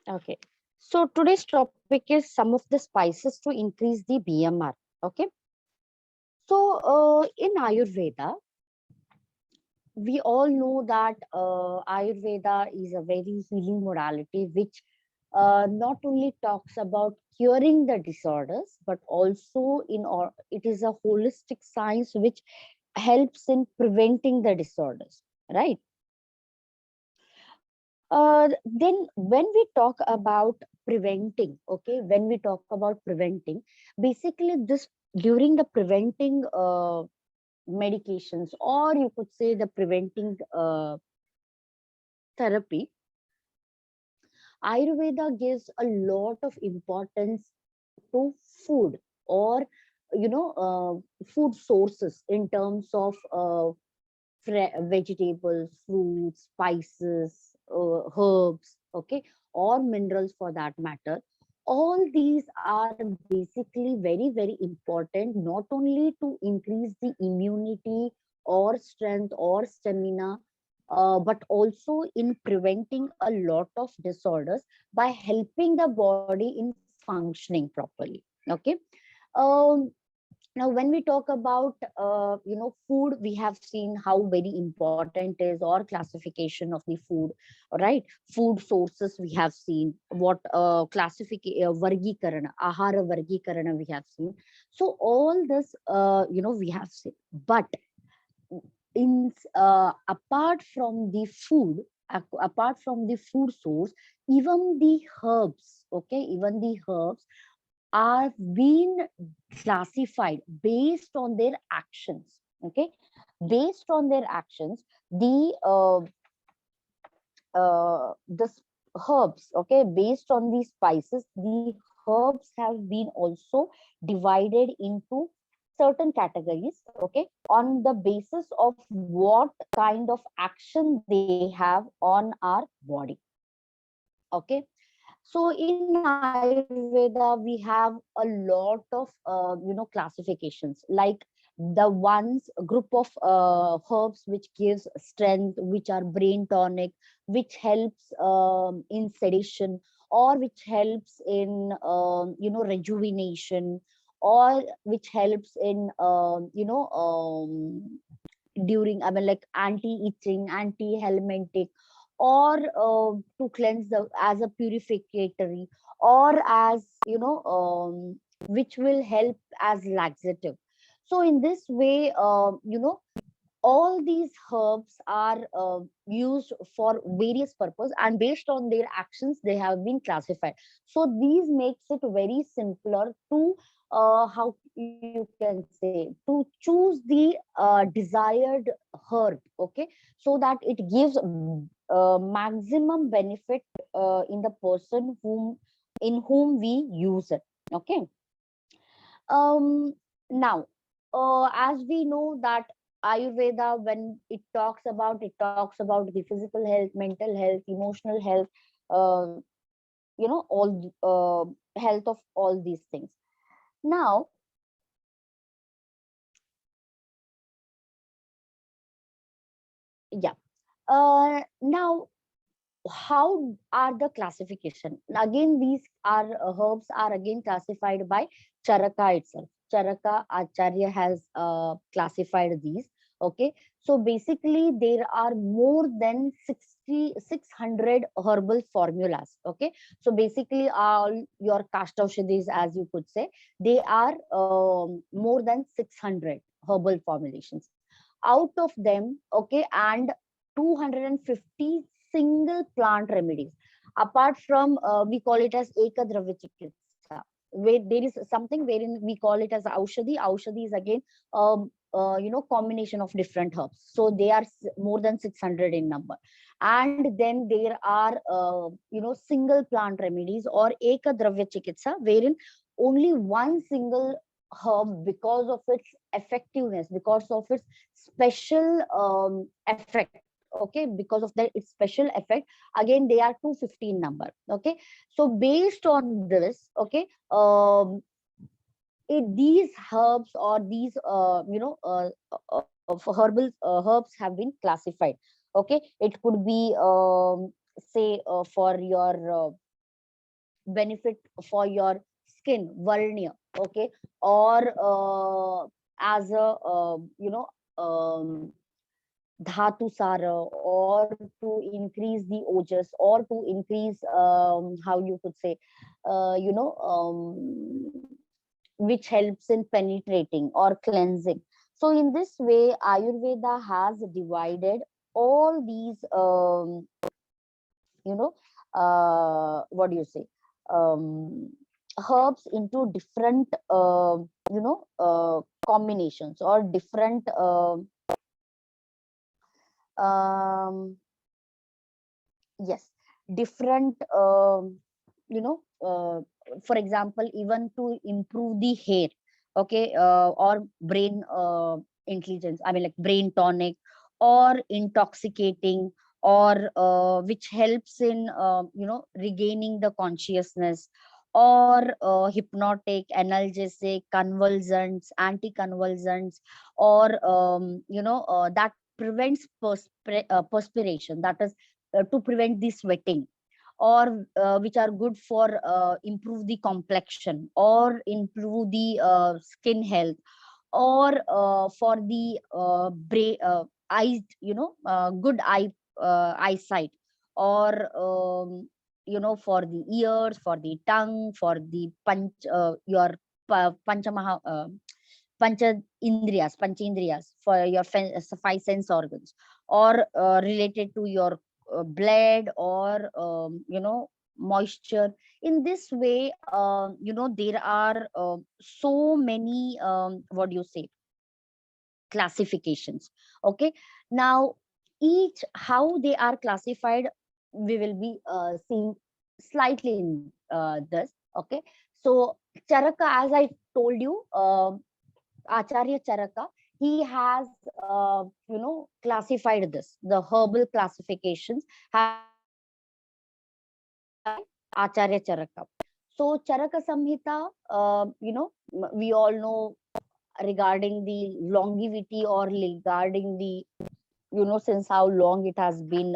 Okay. So today's topic is some of the spices to increase the BMR. Okay. So in Ayurveda, we all know that Ayurveda is a very healing modality which not only talks about curing the disorders, but also it is a holistic science which helps in preventing the disorders, right? Then when we talk about preventing, okay, when we talk about preventing, basically this during the preventing medications, or you could say the preventing therapy, Ayurveda gives a lot of importance to food, or food sources in terms of vegetables, fruits, spices, herbs, okay, or minerals for that matter. All these are basically very, very important, not only to increase the immunity or strength or stamina, but also in preventing a lot of disorders by helping the body in functioning properly. Okay. Um, Now when we talk about food, we have seen how very important is, or classification of the food, right? Food sources we have seen, what classification, vargikarana, ahara vargikarana we have seen. So all this we have seen, but in apart from the food, apart from the food source, even the herbs, okay, even the herbs are being classified based on their actions. Okay, based on their actions, the herbs, okay, based on these spices, the herbs have been also divided into certain categories, okay, on the basis of what kind of action they have on our body. Okay. So in Ayurveda, we have a lot of classifications, like the ones group of herbs which gives strength, which are brain tonic, which helps in sedation, or which helps in rejuvenation, or which helps in during, I mean, like anti-itching, anti-helmintic, or to cleanse the as a purificatory, or as which will help as laxative. So in this way, all these herbs are used for various purpose, and based on their actions they have been classified. So these makes it very simpler to how you can say, to choose the desired herb, okay, so that it gives maximum benefit in the person in whom we use it. Okay. Now, as we know that Ayurveda, when it talks about the physical health, mental health, emotional health, uh, all health of all these things. Now, yeah. Now, how are the classification? Again, these are herbs are again classified by Charaka itself. Charaka Acharya has classified these. Okay, so basically there are more than 600 herbal formulas. Okay, so basically all your kastaushadis, as you could say, they are more than 600 herbal formulations. Out of them, okay, and 250 single plant remedies. Apart from, we call it as Ekadravya Chikitsa, where there is something wherein we call it as Aushadhi. Aushadhi is again, combination of different herbs. So they are more than 600 in number. And then there are, single plant remedies, or Ekadravya Chikitsa, wherein only one single herb, because of its effectiveness, because of its special effect, okay, because of that its special effect, again they are 215 number. Okay, so based on this, okay, these herbs, or these herbal herbs have been classified. Okay, it could be say for your benefit for your skin, Varnya, okay, or as a dhatu sara, or to increase the ojas, or to increase how you could say, which helps in penetrating or cleansing. So in this way, Ayurveda has divided all these you know what do you say, um, herbs into different combinations, or different um, yes, different for example, even to improve the hair, okay, or brain intelligence, I mean, like brain tonic, or intoxicating, or which helps in regaining the consciousness, or hypnotic, analgesic, convulsants, anticonvulsants, or that prevents perspiration, that is to prevent the sweating, or which are good for improve the complexion, or improve the skin health, or for the brain eyes, good eyesight, or for the ears, for the tongue, for the your panchamaha pancha panchendriyas, for your five sense organs, or related to your blood, or moisture. In this way, there are so many what do you say, classifications. Okay, now each how they are classified, we will be seeing slightly in this. Okay, so Charaka, as I told you, Acharya Charaka, he has classified this. The herbal classifications have been classified by Acharya Charaka. So Charaka Samhita, we all know regarding the longevity, or regarding the since how long it has been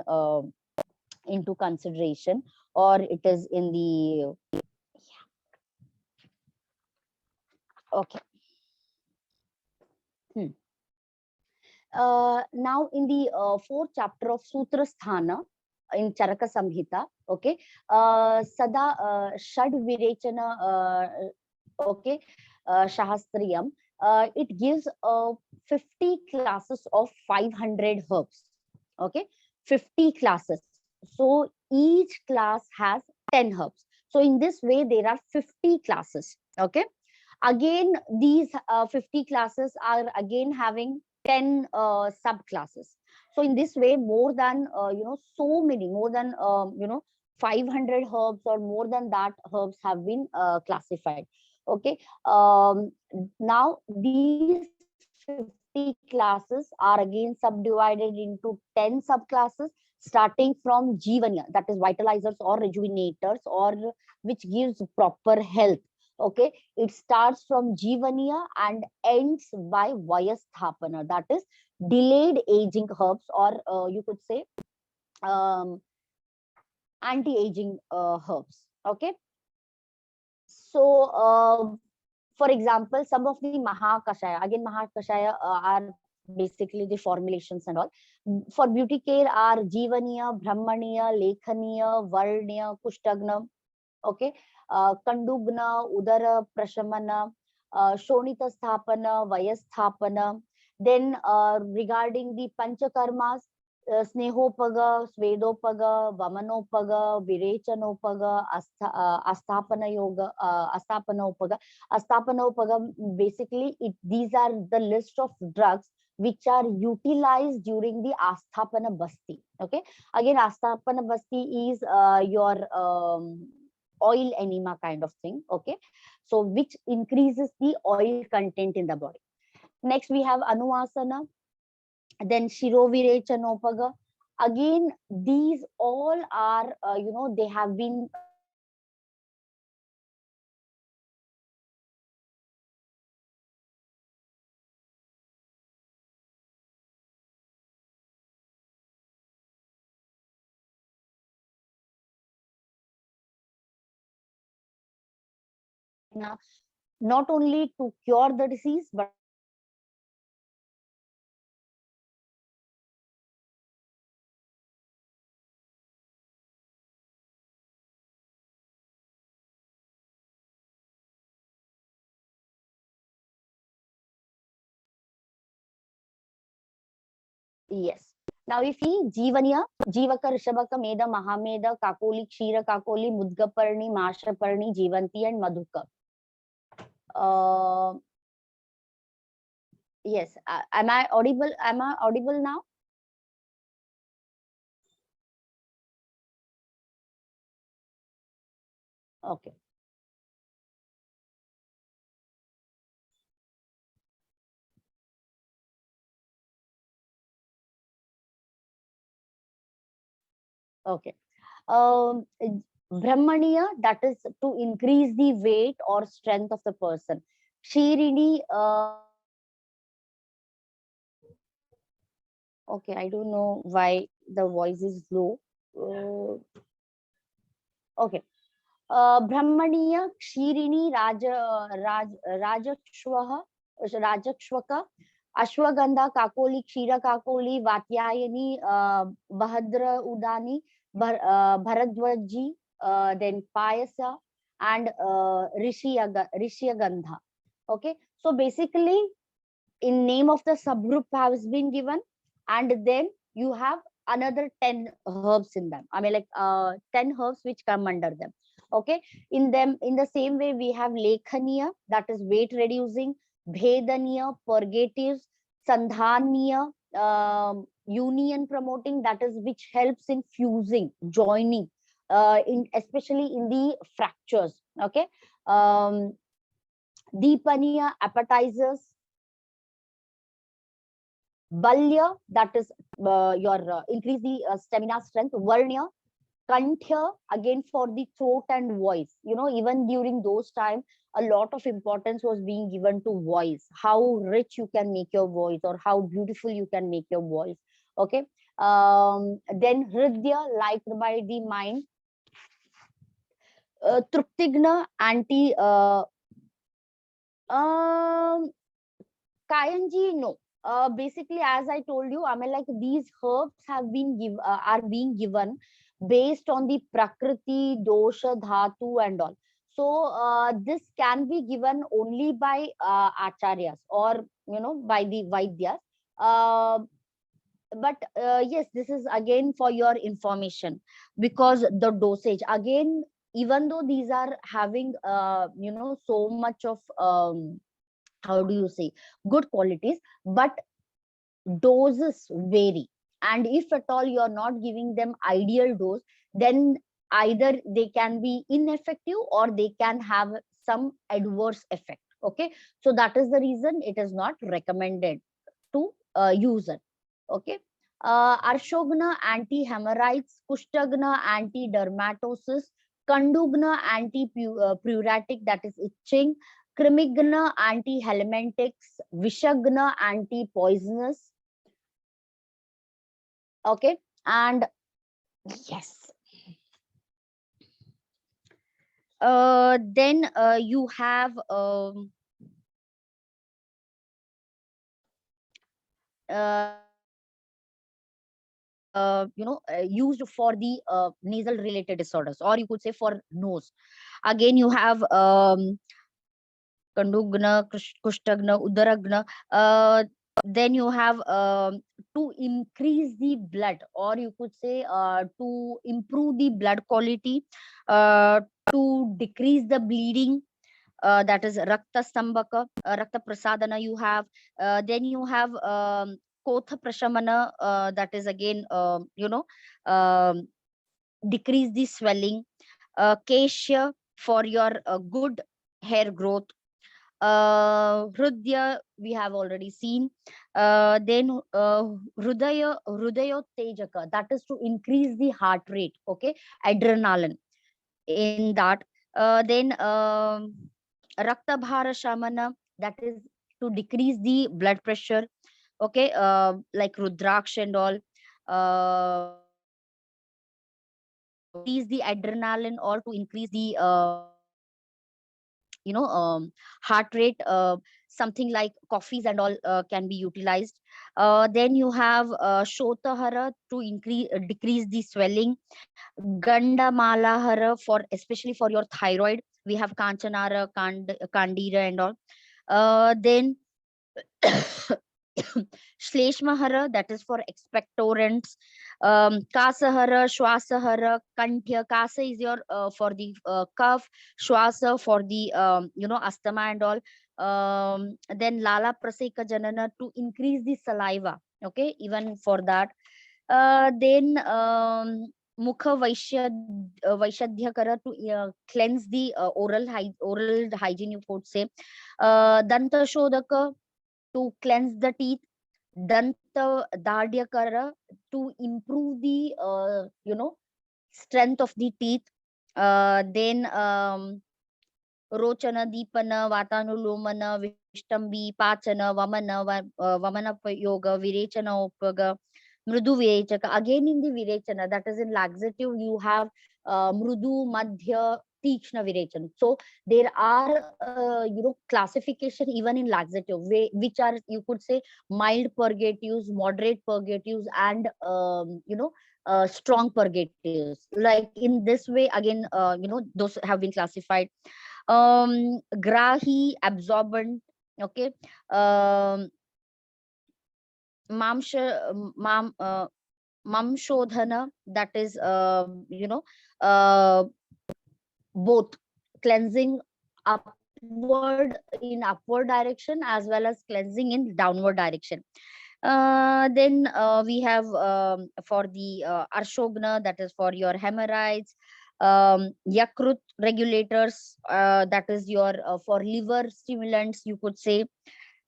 into consideration, or it is in the okay. Hmm. Now in the fourth chapter of Sutra Sthana in Charaka Samhita, okay, Sada Shad Virechana, okay, Shahastriyam, it gives 50 classes of 500 herbs, okay, 50 classes. So each class has 10 herbs. So in this way, there are 50 classes, okay. Again, these 50 classes are again having 10 subclasses. So in this way, more than so many, more than 500 herbs, or more than that herbs have been classified. Okay, now these 50 classes are again subdivided into 10 subclasses, starting from Jivanya, that is vitalizers or rejuvenators, or which gives proper health. Okay, it starts from Jivanya and ends by Vayasthapana, that is delayed aging herbs, or you could say um, anti-aging herbs. Okay, so for example, some of the Mahakashaya, again Mahakashaya are basically the formulations and all. For beauty care are Jivaniya, Brahmaniya, Lekhaniya, Varniya, Kushtagna, okay, Kandugna, Udara Prashamana, Shonita Sthapana, Vayasthapana. Then regarding the Panchakarmas, Snehopaga, Svedopaga, Vamanopaga, Virechanopaga, Asthapana Yoga, Asthapanopaga. Asthapanopaga, basically, these are the list of drugs which are utilized during the Asthapana Basti. Okay, again, Asthapana Basti is your oil enema kind of thing. Okay, so which increases the oil content in the body. Next, we have Anuvasana, then Shirovirechanopaga. Again, these all are, they have been classified not only to cure the disease, but also to prevent it. Yes. Now, if we Jivaniya, Jivaka, Rishabaka, Meda, Mahameda, Kakoli, Kshira, Kakoli, Mudgaparni, Mashaparni, Jivanti, and Madhuka. Uh, yes. Am I audible? Am I audible now? Okay. Okay. Um, Brahmaniya, that is to increase the weight or strength of the person. Shirini, okay, I don't know why the voice is low. Okay. Brahmaniya, Kshirini, Rajakshwaka, Ashwagandha, Kakoli, Kshira Kakoli, Vatyayani, Bahadra Udani, Bharadwaji, then Payasa, and Rishiyagandha. Okay, so basically, in name of the subgroup has been given, and then you have another 10 herbs in them. I mean, like 10 herbs which come under them. Okay, in them, in the same way, we have Lekhaniya, that is weight reducing, Bhedaniya, purgatives, Sandhaniya, union promoting, that is which helps in fusing, joining, in especially in the fractures. Okay, um, Deepaniya, appetizers, Balya, that is your increase the stamina strength. Varnya, Kanthya, again for the throat and voice. You know, even during those time, a lot of importance was being given to voice. How rich you can make your voice, or how beautiful you can make your voice. Okay. Then Hridya, liked by the mind. Truptigna, anti. Um, Kayanji, no. Basically, as I told you, I mean, like these herbs are being given based on the prakriti, dosha, dhatu, and all. So this can be given only by acharyas, or by the vaidyas. Uh, but yes, this is again for your information, because the dosage again, even though these are having so much of how do you say, good qualities, but doses vary. And if at all you are not giving them ideal dose, then either they can be ineffective, or they can have some adverse effect. Okay, so that is the reason it is not recommended to use it. Okay. Arshogna, anti-hemorrhoids, Kushtagna, anti-dermatosis, Kandugna, anti-pruritic, that is itching, Krimigna, anti-helmintics, Vishagna, anti-poisonous. Okay. And yes, then you have used for the nasal related disorders, or you could say for nose. Again, you have Kandugna, Kushtagna, Udaragna. Then you have to increase the blood, or you could say to improve the blood quality, uh, to decrease the bleeding, that is Rakta Stambhaka, Rakta Prasadana you have. Then you have Kotha Prashamana, that is again, um, decrease the swelling. Keshya, for your good hair growth. Hrudya, we have already seen. Then Hrudaya Tejaka, that is to increase the heart rate. Okay, adrenaline in that. Then Rakta Bhara Shamana, that is to decrease the blood pressure. Okay, like Rudraksh and all. To increase the adrenaline, or to increase the heart rate, something like coffees and all can be utilized. Then you have shotahara to increase decrease the swelling, ganda malahara for especially for your thyroid. We have kanchanara, kandira and all. Then Shleshmahara, that is for expectorants. Kasahara, Shwasahara, Kantya. Kasa is your for the cough, Shwasa for the asthma and all. Then Lala Praseka Janana to increase the saliva. Okay, even for that. Then Mukha Vaishadhyakara to cleanse the oral hygiene, you could say. Danta Shodhaka to cleanse the teeth. Danta Dadyakara to improve the strength of the teeth. Then Rochana, Deepana, Vatanulomana, Vishtambi, Pachana, Vamana Yoga, Virechana Upaga, Mrudu Virechaka. Again in the Virechana, that is in laxative, you have Mrudu, Madhya, Tikshna Virechana. So there are classification even in laxative, which are, you could say, mild purgatives, moderate purgatives, and strong purgatives. Like in this way, again, those have been classified. Grahi, absorbent. Okay. um mamsha mam mamshodhana, that is both cleansing upward in upward direction as well as cleansing in downward direction. Then we have for the Arshogna, that is for your hemorrhoids. Yakrut regulators, that is your for liver stimulants, you could say.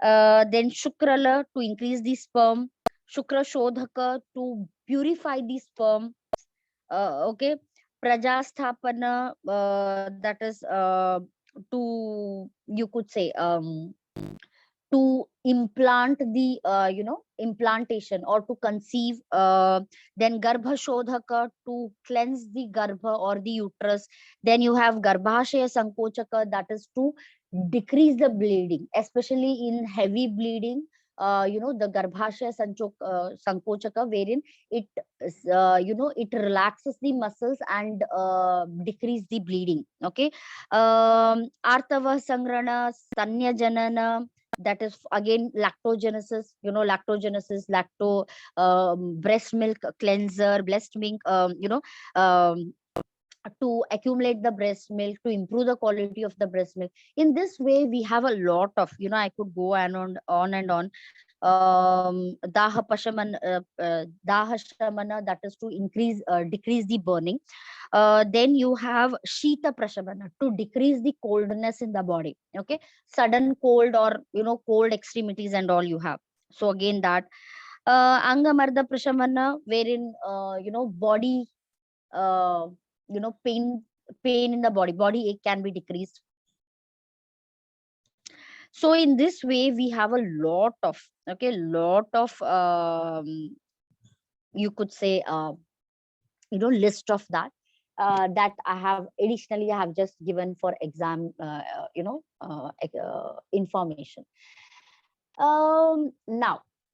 Then Shukrala to increase the sperm. Shukra Shodhaka to purify the sperm. Okay. Prajasthapana, that is to, you could say, to implant the implantation or to conceive. Then Garbha Shodhaka to cleanse the garbha or the uterus. Then you have Garbhashaya Sankochaka, that is to decrease the bleeding, especially in heavy bleeding. The Garbhashaya Sankochaka, wherein it it relaxes the muscles and decrease the bleeding. Okay. Artava Sangrana, Sanya Janana, that is again lactogenesis. Lactogenesis, breast milk cleanser, breast milk, um, to accumulate the breast milk, to improve the quality of the breast milk. In this way, we have a lot of, I could go on and on. Daha pashaman Daha shamana, that is to decrease the burning. Then you have shita prashamana to decrease the coldness in the body. Okay. Sudden cold or cold extremities and all you have. So again, that angamarda prashamana, wherein body uh, pain in the body ache can be decreased. So in this way, we have a lot of you could say list of that I have additionally I have just given for exam information.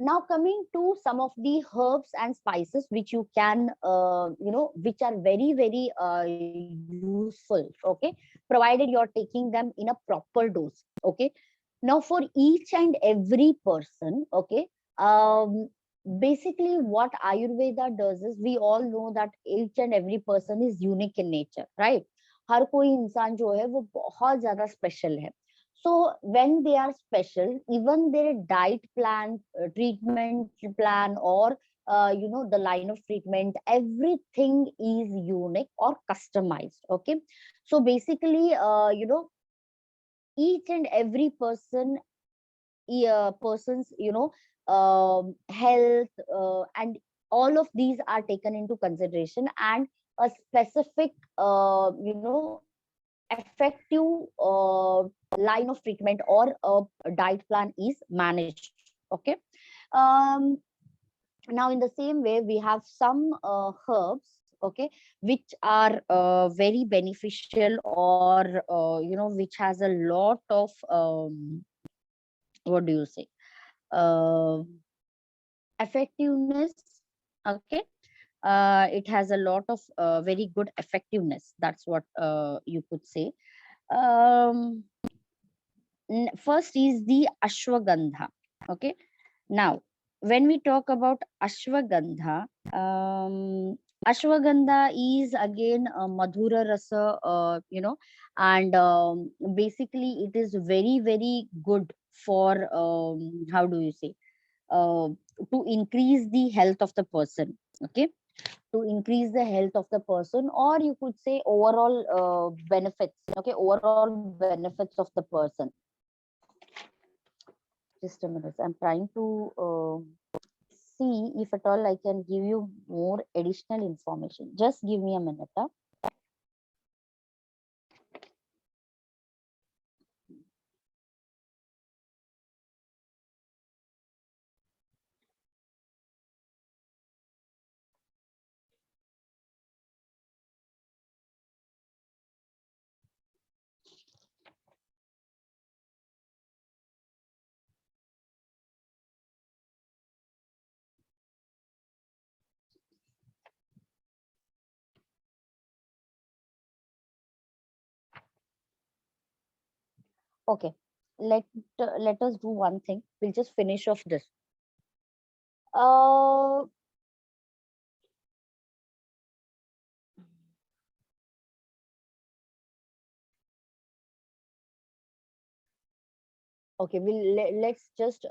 Now coming to some of the herbs and spices which you can which are very very useful. Okay, provided you're taking them in a proper dose. Okay. Now for each and every person, okay, basically what Ayurveda does is, we all know that each and every person is unique in nature, right? हर कोई इंसान जो है वो बहुत ज्यादा special है. So when they are special, even their diet plan, treatment plan, or the line of treatment, everything is unique or customized. Okay. So basically each and every person's health and all of these are taken into consideration, and a specific effective line of treatment or a diet plan is managed. Okay. um, Now in the same way, we have some herbs okay, which are very beneficial, or which has a lot of what do you say, uh, effectiveness. Okay, it has a lot of very good effectiveness. That's what you could say. um First is the ashwagandha. Okay, now when we talk about ashwagandha, ashwagandha is again a madhura rasa, and basically it is very very good for, how do you say, uh, to increase the health of the person. Okay, to increase the health of the person, or you could say overall benefits. Okay, overall benefits of the person. Just a minute, I'm trying to see if at all I can give you more additional information. Just give me a minute. Huh? Okay, let let us do one thing. We'll just finish off this. Uh, okay, let's just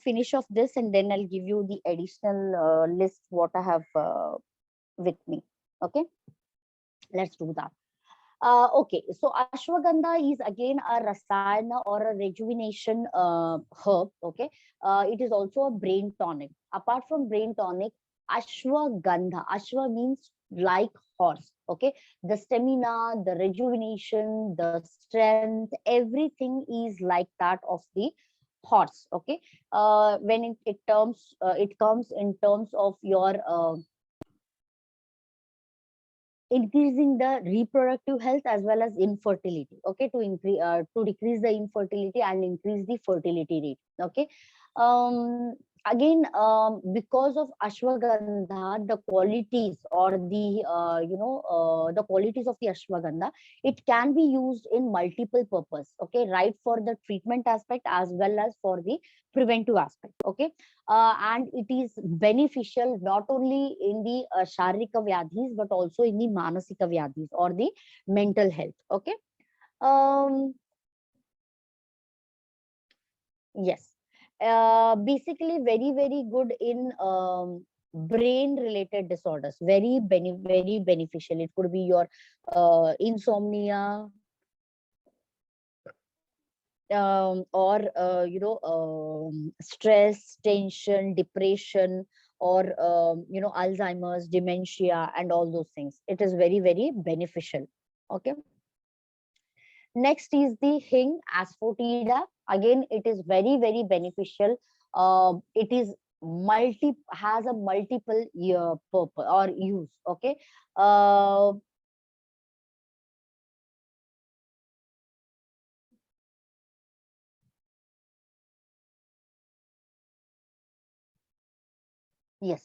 finish off this, and then I'll give you the additional list what I have with me. Okay, let's do that. Okay, so ashwagandha is again a rasayana or a rejuvenation herb. Okay, it is also a brain tonic. Apart from brain tonic, ashwagandha. Ashwa means like horse. Okay, the stamina, the rejuvenation, the strength, everything is like that of the horse. Okay, when it comes in terms of your increasing the reproductive health as well as infertility. Okay, to increase to decrease the infertility and increase the fertility rate. Okay, again, because of ashwagandha, the qualities or the qualities of the ashwagandha, it can be used in multiple purpose. Okay, right, for the treatment aspect as well as for the preventive aspect. Okay, and it is beneficial not only in the sharika vyadhis but also in the manasika vyadhis or the mental health. Okay, um yes, basically very very good in brain related disorders. Very beneficial. It could be your insomnia, or stress, tension, depression, or Alzheimer's, dementia, and all those things. It is very very beneficial. Okay, next is the hing asafoetida. Again, it is very very beneficial. It is multi has a multiple purpose or use. Okay, uh, yes.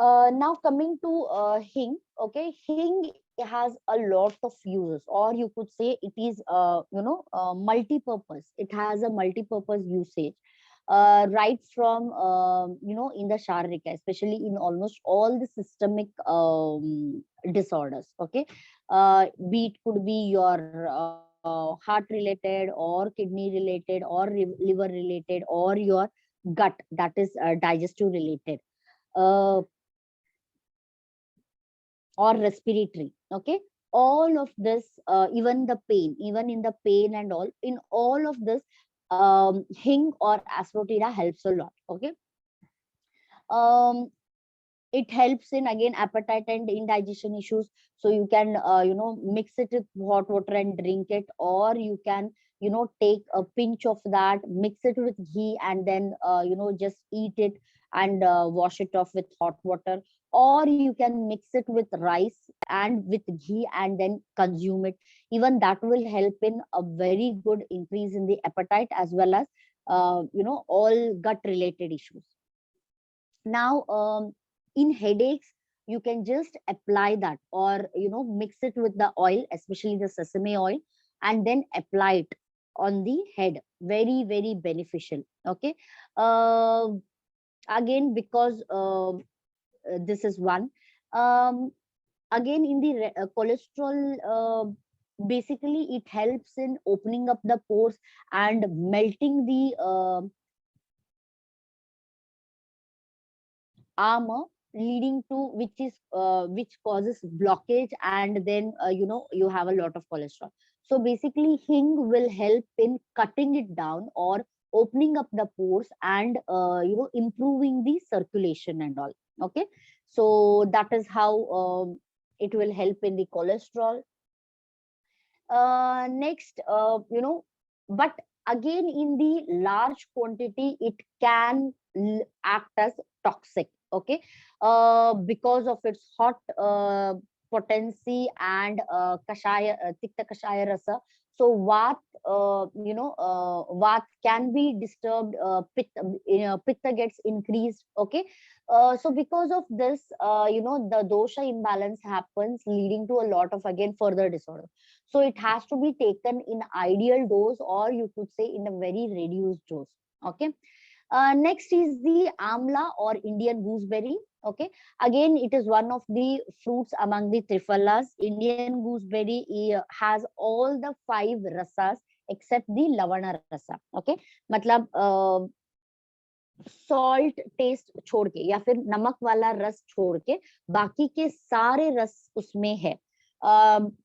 Now coming to hing. Okay, hing has a lot of uses, or you could say it is multi-purpose. It has a multi-purpose usage, right from in the sharika, especially in almost all the systemic disorders. Okay, be it could be your heart related or kidney related or liver related or your gut, that is digestive related, uh, or respiratory. Okay, all of this, even the pain, even in the pain and all, in all of this, hing or asafoetida helps a lot. Okay, um it helps in again appetite and indigestion issues. So you can mix it with hot water and drink it, or you can take a pinch of that, mix it with ghee, and then just eat it and wash it off with hot water. or you can mix it with rice and with ghee and then consume it. Even that will help in a very good increase in the appetite, as well as all gut related issues. Now, in headaches, you can just apply that, or mix it with the oil, especially the sesame oil, and then apply it on the head. Very, very beneficial. Okay. uh, Again, because this is one. um, Again, in the cholesterol, basically it helps in opening up the pores and melting the armor, leading to which causes blockage, and then you have a lot of cholesterol. So basically, hing will help in cutting it down, or opening up the pores, and improving the circulation and all. Okay. So that is how it will help in the cholesterol. Next, but again, in the large quantity, it can act as toxic. Okay. Because of its hot potency and kashaya, tikta kashaya rasa. So vat can be disturbed. Pitta gets increased. Okay. So because of this, the dosha imbalance happens, leading to a lot of, again, further disorder. So it has to be taken in ideal dose, or you could say in a very reduced dose. Okay. Next is the amla or Indian gooseberry. Okay. Again, it is one of the fruits among the trifalas. Indian gooseberry has all the five rasas except the lavana rasa. Okay. मतलब salt test छोड़ के, या फिर नमक वाला रस छोड़ के, बाकी के सारे रस उसमें है.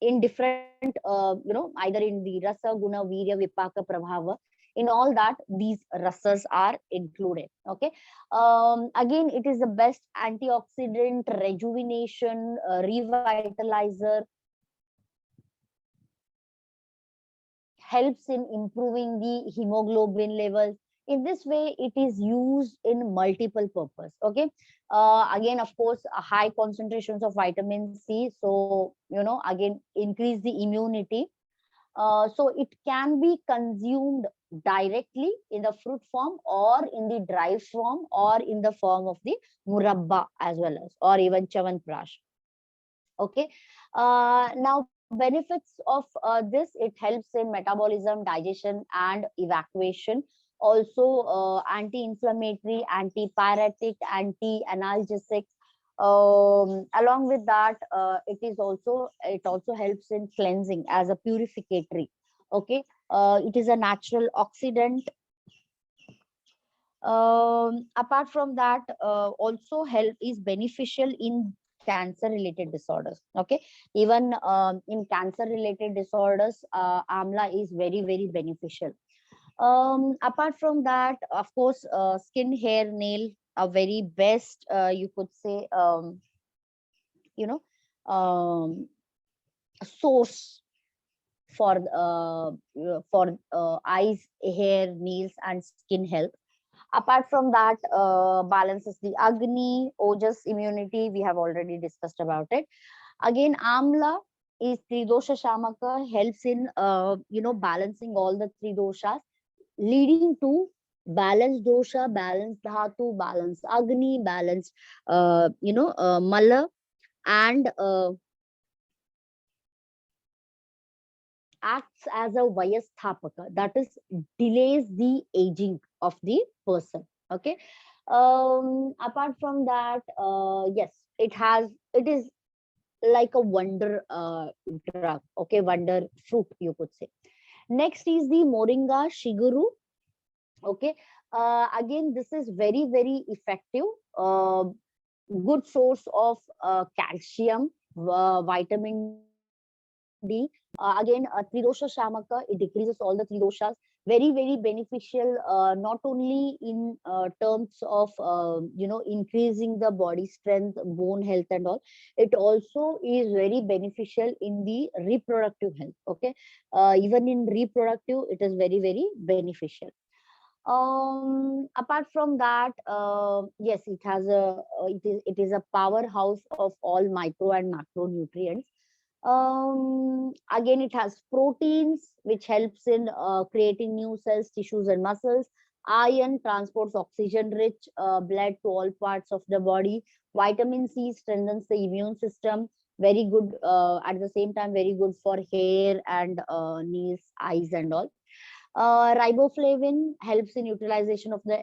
In different, either in the rasa, guna, virya, vipaka, prabhava, in all that, these rasas are included. Okay. Again, it is the best antioxidant, rejuvenation, revitalizer, helps in improving the hemoglobin levels. In this way, it is used in multiple purpose. Okay. Again, of course, high concentrations of vitamin C, so again, increase the immunity. So it can be consumed directly in the fruit form, or in the dry form, or in the form of the murabba as well as, or even chavanprash. Okay. Now, benefits of this: it helps in metabolism, digestion, and evacuation. Also, anti-inflammatory, anti-pyretic, anti-analgesic. Along with that, it also helps in cleansing as a purificatory. Okay. It is a natural oxidant. Apart from that, also help is beneficial in cancer related disorders. Okay. Even in cancer related disorders, amla is very, very beneficial. Apart from that, of course, skin, hair, nail, a very best, you could say, you know source for eyes, hair, nails, and skin health. Apart from that, balances the Agni, Ojas, immunity. We have already discussed about it. Again, Amla is Tridosha Shamaka, helps in balancing all the three doshas, leading to balanced dosha, balanced dhatu, balanced Agni, balanced Mala, and acts as a vayasthapaka, that is, delays the aging of the person. Okay. Apart from that, yes, it is like a wonder drug. Okay. Wonder fruit, you could say. Next is the moringa shiguru. Okay. Again, this is very, very effective, good source of calcium, vitamin D. Again, Tridosha Shamaka, it decreases all the three doshas. Very, very beneficial, not only in terms of, increasing the body strength, bone health, and all. It also is very beneficial in the reproductive health. Okay. Even in reproductive, it is very, very beneficial. Apart from that, yes, it has a it is a powerhouse of all micro and macronutrients. Again, it has proteins which helps in creating new cells, tissues, and muscles. Iron transports oxygen rich blood to all parts of the body. Vitamin C strengthens the immune system. Very good, at the same time, very good for hair and nails, eyes, and all. Riboflavin helps in utilization of the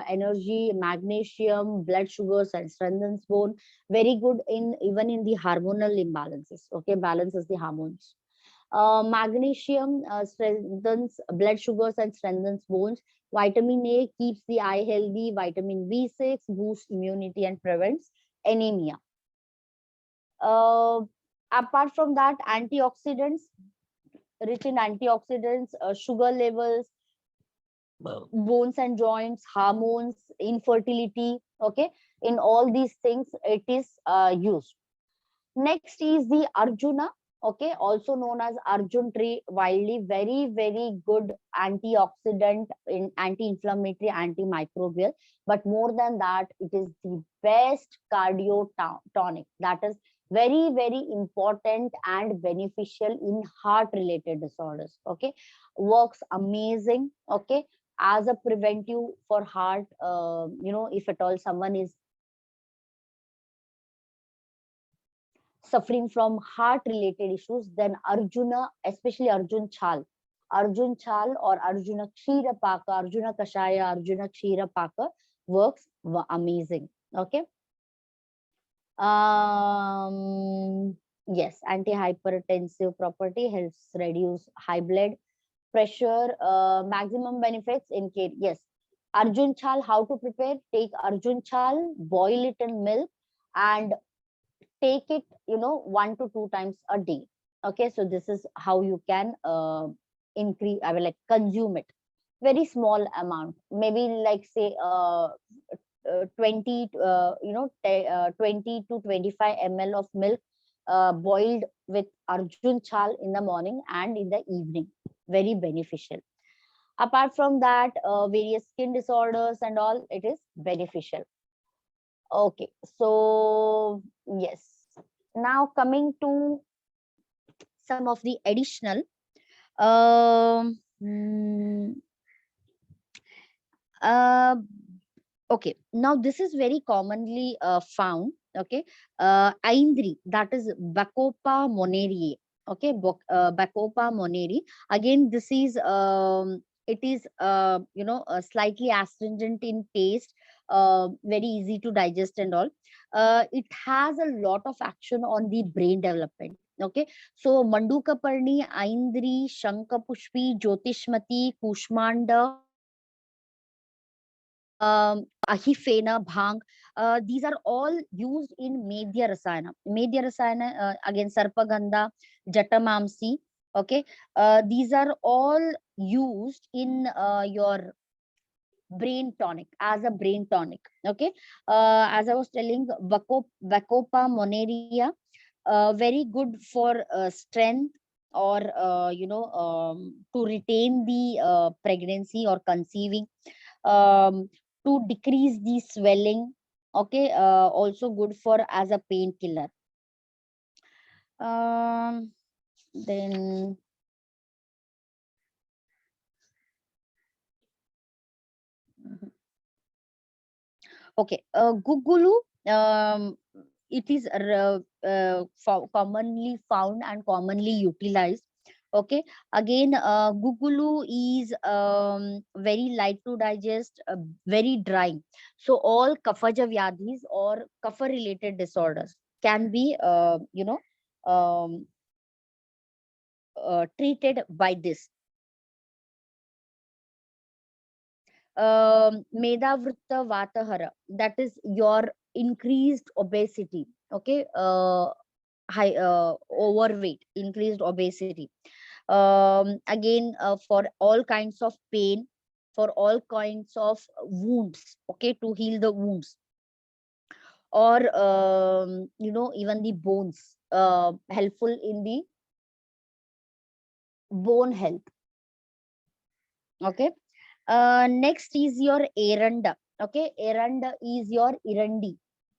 energy, magnesium, blood sugars, and strengthens bone. Very good in even in the hormonal imbalances. Okay, balances the hormones. Magnesium strengthens blood sugars and strengthens bones. Vitamin A keeps the eye healthy. Vitamin B6 boosts immunity and prevents anemia. Uh, Apart from that, antioxidants, rich in antioxidants, sugar levels, bones and joints, hormones, infertility. Okay, in all these things, it is used. Next is the Arjuna, okay, also known as Arjun tree, wildly very good antioxidant, in anti-inflammatory, antimicrobial. But more than that, it is the best cardio tonic. That is very important and beneficial in heart-related disorders. Okay, works amazing. Okay, as a preventive for heart. If at all someone is suffering from heart related issues, then Arjuna, especially Arjun Chal or Arjuna Kshira Paka, Arjuna Kashaya, Arjuna Kshira Paka works amazing. Okay. Yes, antihypertensive property helps reduce high blood pressure, maximum benefits in case. Yes, Arjun Chal, how to prepare? Take Arjun Chal, boil it in milk, and take it 1 to 2 times a day. Okay, so this is how you can increase, I will like consume it. Very small amount, maybe like say 20 20 to 25 ml of milk boiled with Arjun Chal in the morning and in the evening. Very beneficial. Apart from that, various skin disorders and all, it is beneficial. Okay, so yes. Now coming to some of the additional. Mm, uh, okay, now this is very commonly found. Okay, Aindri, that is Bacopa moneri. Okay, Bacopa moneri. Again, this is it is slightly astringent in taste, very easy to digest and all. It has a lot of action on the brain development. Okay, so Mandukaparni, Aindri, Shankapushpi, Jyotishmati, Kushmanda, Ahifena, Bhang. These are all used in Medhya Rasayana. Medhya Rasayana, again, Sarpagandha, Jatamamsi. Okay, these are all used in your brain tonic, as a brain tonic. Okay, as I was telling, Vacopa moneria, very good for strength, or to retain the pregnancy or conceiving, um, to decrease the swelling. Okay, also good for as a painkiller. Then okay, Gugulu, it is commonly found and commonly utilized. Okay, again, Gugulu is very light to digest, very dry. So all Kaphaja Vyadhis or Kapha related disorders can be, um, treated by this. Medavritta Vatahara, that is your increased obesity. Okay, high overweight, increased obesity. Again, for all kinds of pain, for all kinds of wounds. Okay, to heal the wounds, or even the bones, helpful in the bone health. Okay, Next is your eranda. Okay, eranda is your irandi.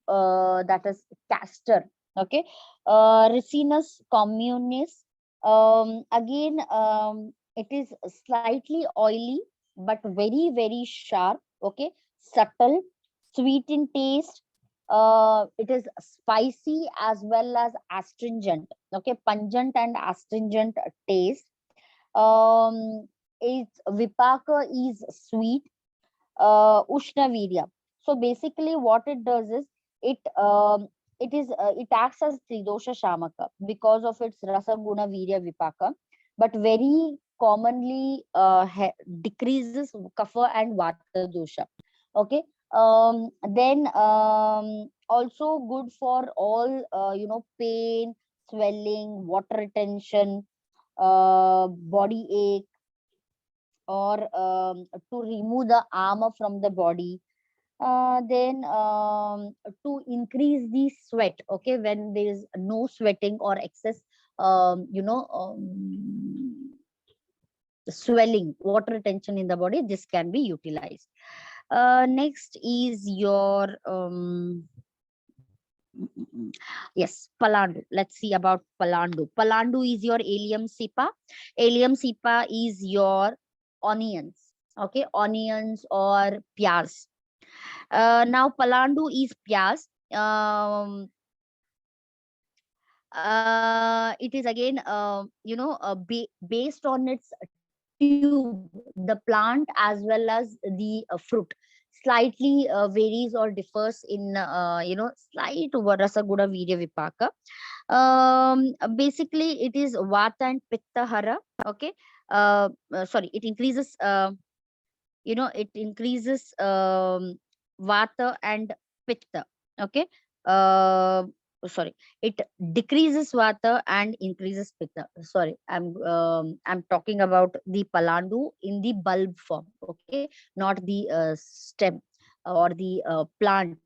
That is castor. Okay, ricinus communis. Again, it is slightly oily, but very sharp. Okay, subtle, sweet in taste. It is spicy as well as astringent. Okay, pungent and astringent taste. Its vipaka is sweet, Ushnavirya. So basically, what it does is it it acts as Tridosha Shamaka because of its Rasa Guna Virya Vipaka, but very commonly decreases Kapha and Vata dosha. Okay. Then also good for all pain, swelling, water retention, body ache, or to remove the armor from the body, then to increase the sweat. Okay, when there is no sweating or excess swelling, water retention in the body, this can be utilized. Next is your yes, Palandu. Let's see about Palandu. Palandu is your Allium cepa. Allium cepa is your onions. Okay, onions or pyaz. Now Palandu is pyaz. It is again, based on its tube, the plant as well as the fruit slightly varies or differs in slight Rasaguda Virya Vipaka. Basically, it is Vata and Pitta Hara. Okay, sorry, it increases. It increases Vata and Pitta. Okay. Uh, Sorry, it decreases Vata and increases Pitta. Sorry, I'm talking about the Palandu in the bulb form. Okay, not the stem or the plant.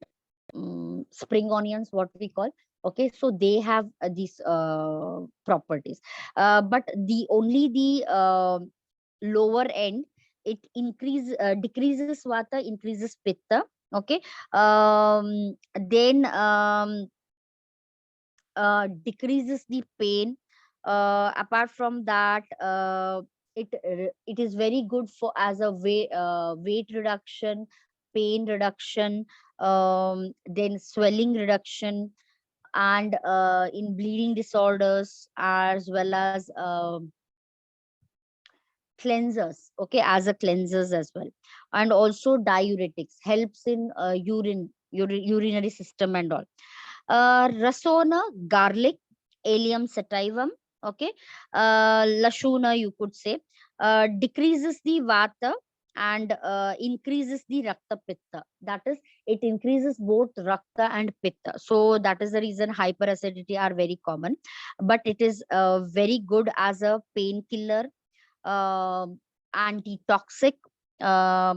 Spring onions, what we call. Okay, so they have these properties, but the only the lower end, it decreases Vata, increases Pitta. Okay. Then decreases the pain. Apart from that, it is very good for as a weight reduction, pain reduction, then swelling reduction, and in bleeding disorders, as well as cleansers. Okay, as a cleansers as well. And also diuretics, helps in urinary system and all. Rasona, garlic, Allium sativum. Okay. Lashuna, you could say, decreases the Vata and increases the Rakta Pitta. That is, it increases both Rakta and Pitta. So that is the reason hyperacidity are very common. But it is very good as a painkiller, uh, anti-toxic, uh,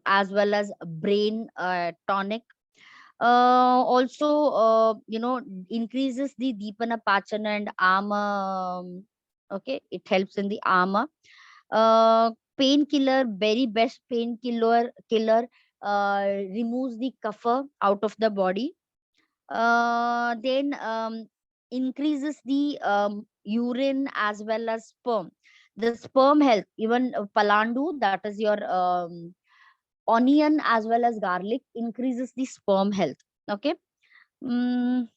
as well as brain tonic. Also, increases the Deepana Pachana and Ama. Okay, it helps in the Ama. Painkiller, very best killer, removes the kapha out of the body. Then increases the urine as well as sperm. The sperm health, even Palandu, that is your onion as well as garlic, increases the sperm health. Okay. Mm,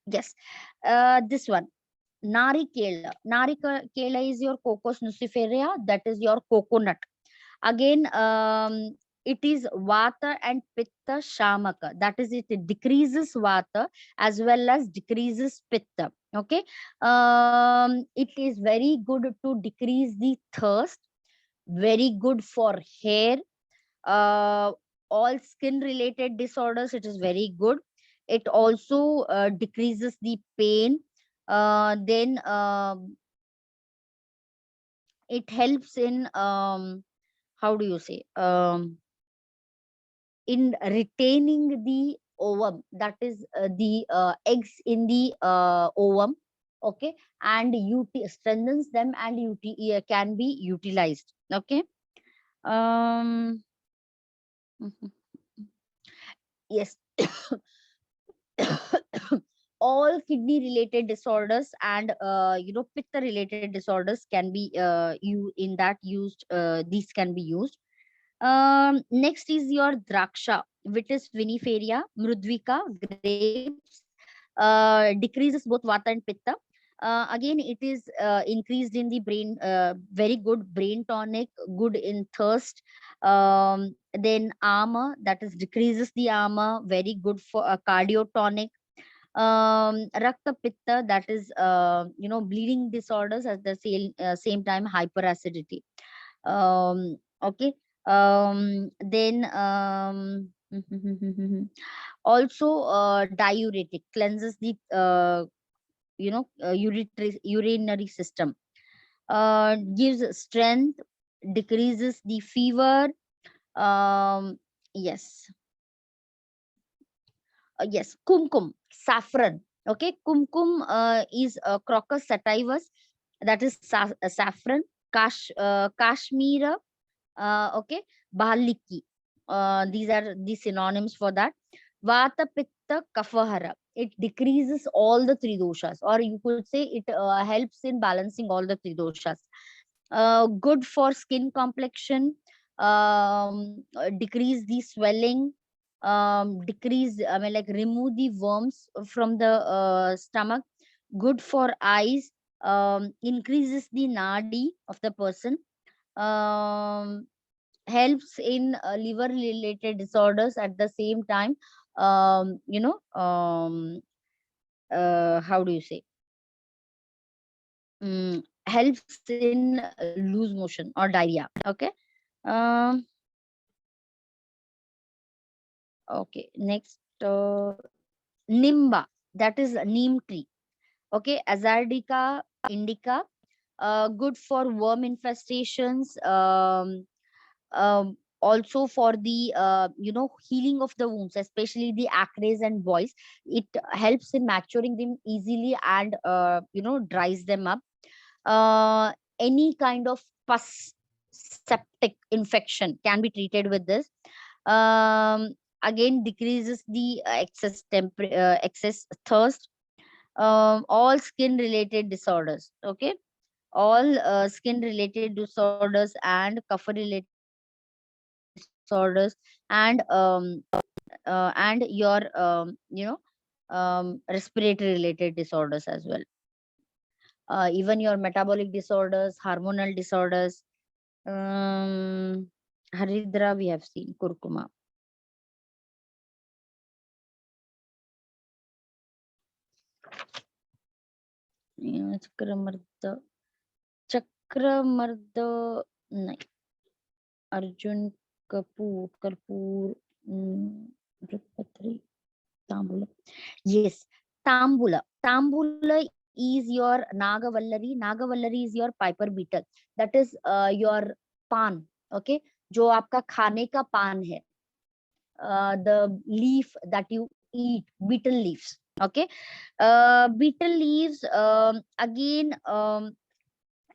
yes. This one, Narikela. Narikela is your Cocos nuciferea, that is your coconut. Again, it is Vata and Pitta Shamaka. That is, it decreases Vata as well as decreases Pitta. Okay. It is very good to decrease the thirst, very good for hair, uh, all skin related disorders. It is very good. It also decreases the pain. Then it helps in how do you say, in retaining the ovum, that is the eggs in the ovum. Okay, and strengthens them, and can be utilized. Okay. um yes. All kidney related disorders and pitta related disorders can be you in that used these can be used. Next is your draksha, which is vinifera mrudvika grapes. Decreases both vata and pitta. Again, it is increased in the brain, very good brain tonic, good in thirst. Then ama, that is decreases the ama, very good for cardiotonic. Rakta pitta, that is bleeding disorders, at the same time hyperacidity. Okay. Then also diuretic, cleanses the urinary system, gives strength, decreases the fever. Yes. Yes, kumkum, saffron. Okay, kumkum is crocus sativus, that is saffron. Kashmira, okay, baliki. These are the synonyms for that. Vata pitta kafahara, it decreases all the three doshas, or you could say it helps in balancing all the three doshas. Good for skin complexion, decrease the swelling, decrease, I mean, like remove the worms from the stomach. Good for eyes, increases the nadi of the person. um, Helps in liver related disorders, at the same time. How do you say, helps in loose motion or diarrhea. Okay. um okay, next, nimba, that is neem tree. Okay, azardica indica, good for worm infestations. Also for the healing of the wounds, especially the acnes and boils. It helps in maturing them easily, and dries them up. uh, any kind of pus septic infection can be treated with this. um, Again, decreases the excess thirst. All skin related disorders. Okay, all skin related disorders and cough related disorders, and your respiratory related disorders as well. Even your metabolic disorders, hormonal disorders. Haridra, we have seen kurkuma. चक्रमर्द, चक्रमर्द, नहीं. Arjun Kapoor, Drupatri, Tambula. Yes, Tambula. Tambula is your Nagavallari. Nagavallari is your piper beetle. That is your pan. Okay, जो आपका खाने का पान है. The leaf that you eat, beetle leaves. Okay, beetle leaves, again,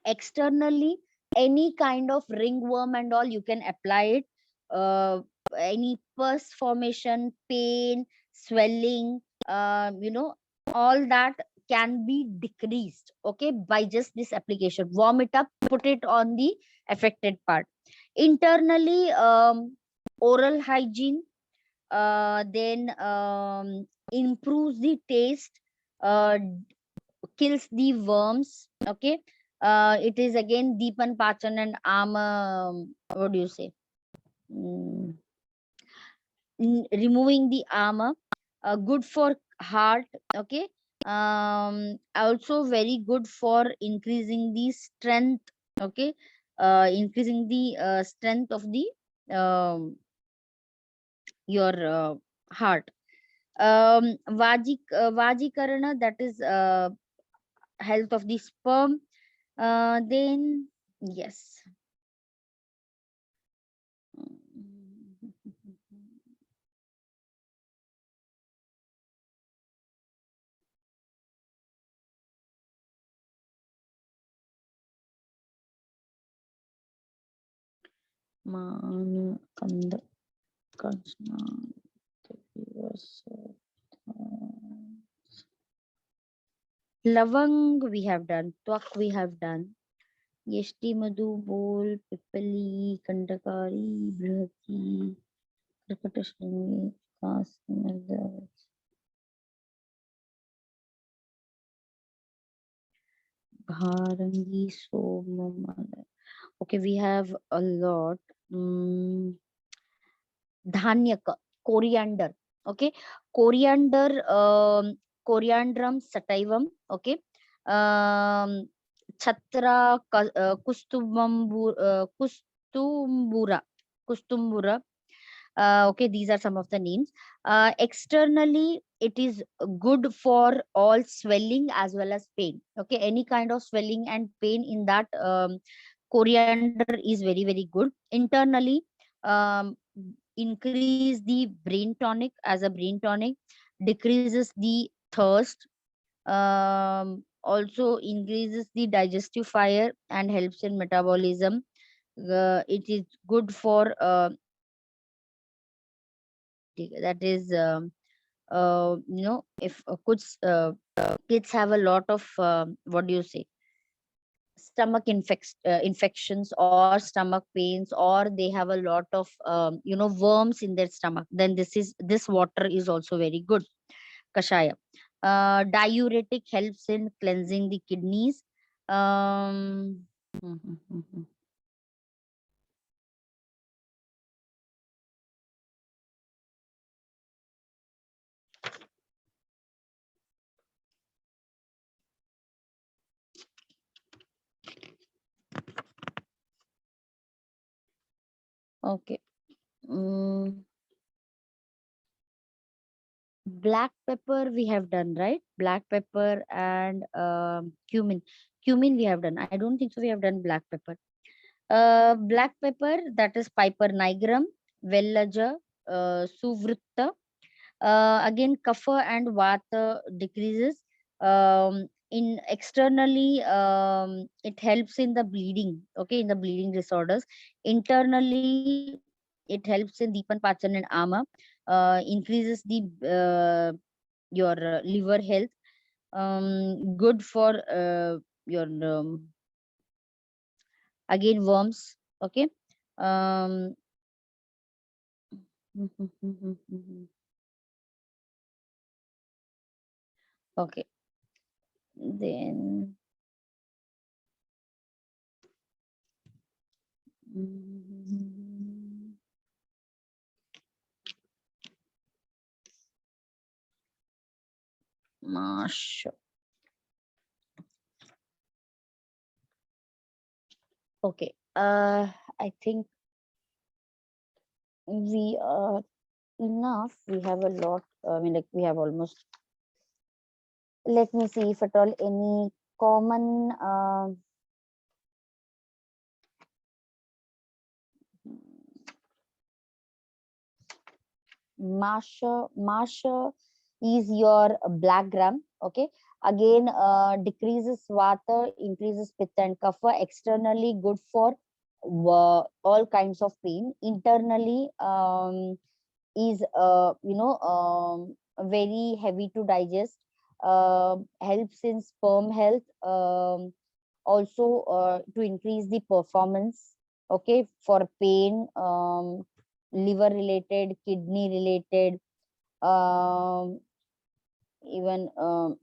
externally, any kind of ringworm and all, you can apply it. uh, any pus formation, pain, swelling, all that can be decreased, okay, by just this application. Warm it up, put it on the affected part. Internally, oral hygiene, then improves the taste, uh, kills the worms. Okay. It is again Deepan Pachan and what do you say? Mm, Removing the armor, good for heart. Okay. Also very good for increasing the strength. Okay. Increasing the strength of the um, your heart. Vajikarana, that is health of the sperm. Then, yes. Man, Kand, Kanchna, Lavang we have done, Twak we have done, Yeshti Madhu, Bol, Pipali, Kandakari, Brihati, Krikatashmi, Kas, Bharangi, Somamala. Okay, we have a lot. Dhanyaka, coriander. Okay, coriander, coriandrum sativum. Okay, um, chatra, kustumbura, kustumbura. Okay, these are some of the names. Externally, it is good for all swelling as well as pain. Okay, any kind of swelling and pain in that coriander is very, very good. Internally, um, increase the brain tonic as a brain tonic, decreases the thirst, also increases the digestive fire and helps in metabolism. It is good for that is if kids have a lot of what do you say, stomach infections or stomach pains, or they have a lot of worms in their stomach, then this water is also very good. Kashaya, diuretic, helps in cleansing the kidneys. um okay. mm, Black pepper we have done, right? Black pepper and cumin we have done. I don't think so we have done black pepper. Black pepper, that is Piper nigrum, Vellaja, Suvrutta. Again, kapha and vata decreases. In externally, it helps in the bleeding. Okay, in the bleeding disorders. Internally, it helps in Deepan Pachan and Ama. Increases the your liver health. Good for your again worms. Okay. um okay, then mash. Okay, I think we are enough. We have a lot. I mean, like we have almost. Let me see if at all any common masha is your black gram. Okay, again, decreases vata, increases pitta and kapha. Externally good for all kinds of pain. Internally, is very heavy to digest. Helps in sperm health. Also to increase the performance. Okay, for pain, liver related, kidney related, um, even to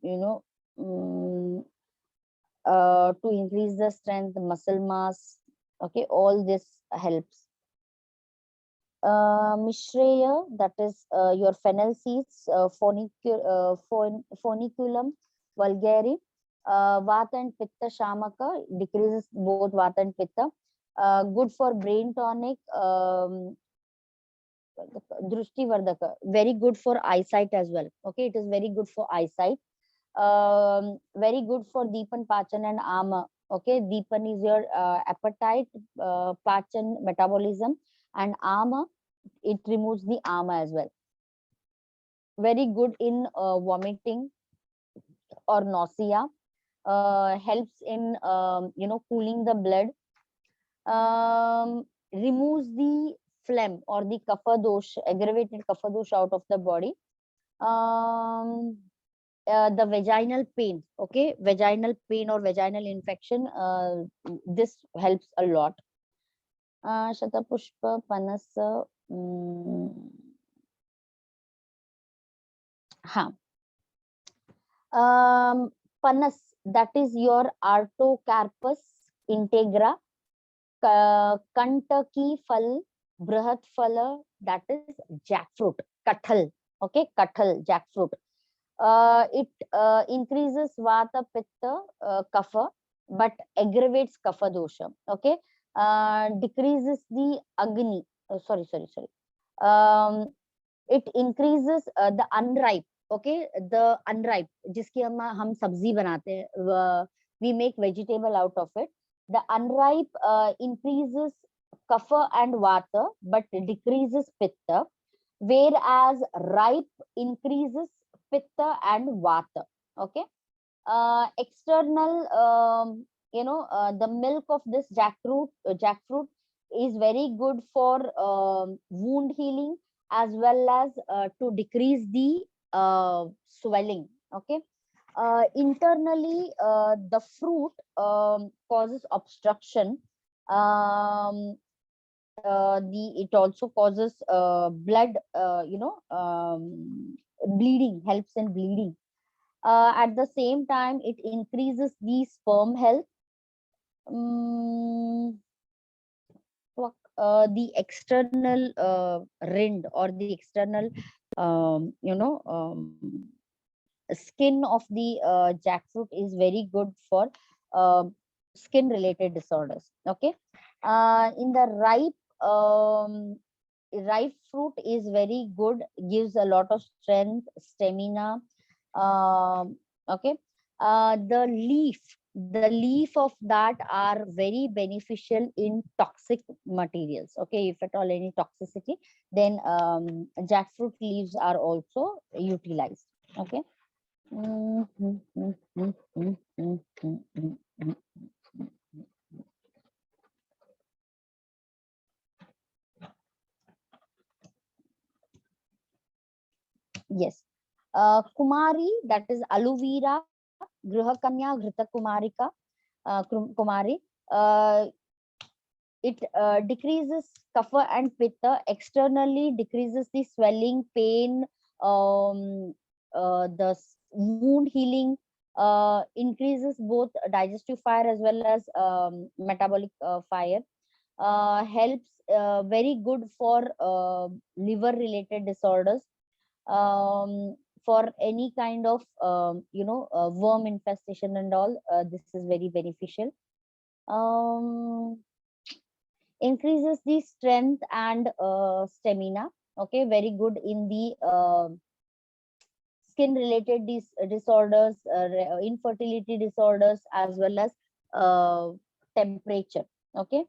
increase the strength, muscle mass. Okay, all this helps. Mishreya, that is your fennel seeds, Phoniculum vulgare, Vata and Pitta Shamaka, decreases both Vata and Pitta. Good for brain tonic, Drushti Vardaka, very good for eyesight as well. Okay, it is very good for eyesight. Very good for Deepan, Pachan and Ama. Okay, Deepan is your appetite, Pachan metabolism, and Ama, it removes the ama as well. Very good in vomiting or nausea. Helps in cooling the blood. removes the phlegm or the kapha dosh, aggravated kapha dosh out of the body. Um, the vaginal pain, okay, vaginal pain or vaginal infection, this helps a lot. Shatapushpa Panasa. Ha. Panas, that is your Artocarpus integra, Kantaki Fal, Brahat Fala, that is jackfruit, kathal, okay, kathal, jackfruit. It increases Vata Pitta Kapha, but aggravates Kapha dosha, okay. Decreases the Agni, sorry. Um, it increases the unripe, okay, the unripe, जिसकी हम सब्जी बनाते हैं, we make vegetable out of it. The unripe increases kapha and vata, but decreases pitta, whereas ripe increases pitta and vata, okay. External, the milk of this jackfruit is very good for wound healing, as well as to decrease the swelling, okay. Internally, the fruit causes obstruction. It also causes blood, bleeding, helps in bleeding. At the same time, it increases the sperm health. The external rind or the external, skin of the jackfruit is very good for skin related disorders, okay. In the ripe fruit is very good, gives a lot of strength, stamina. Okay. The leaf of that are very beneficial in toxic materials, okay. If at all any toxicity, then jackfruit leaves are also utilized, okay. Yes. Kumari, that is aloe vera, grihakanya, ghrita kumarika, kumari. It decreases kapha and pitta, externally decreases the swelling, pain, the wound healing, increases both digestive fire as well as metabolic fire, helps, very good for liver related disorders, for any kind of worm infestation and all. This is very beneficial. Increases the strength and stamina, okay, very good in the skin related disorders, infertility disorders, as well as temperature, okay.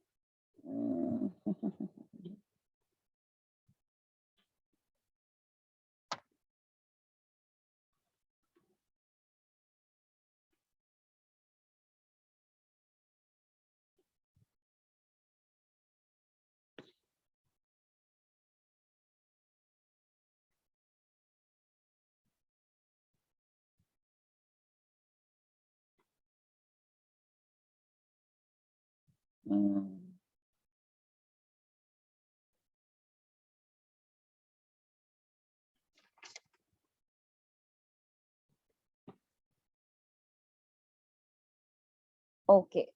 Okay.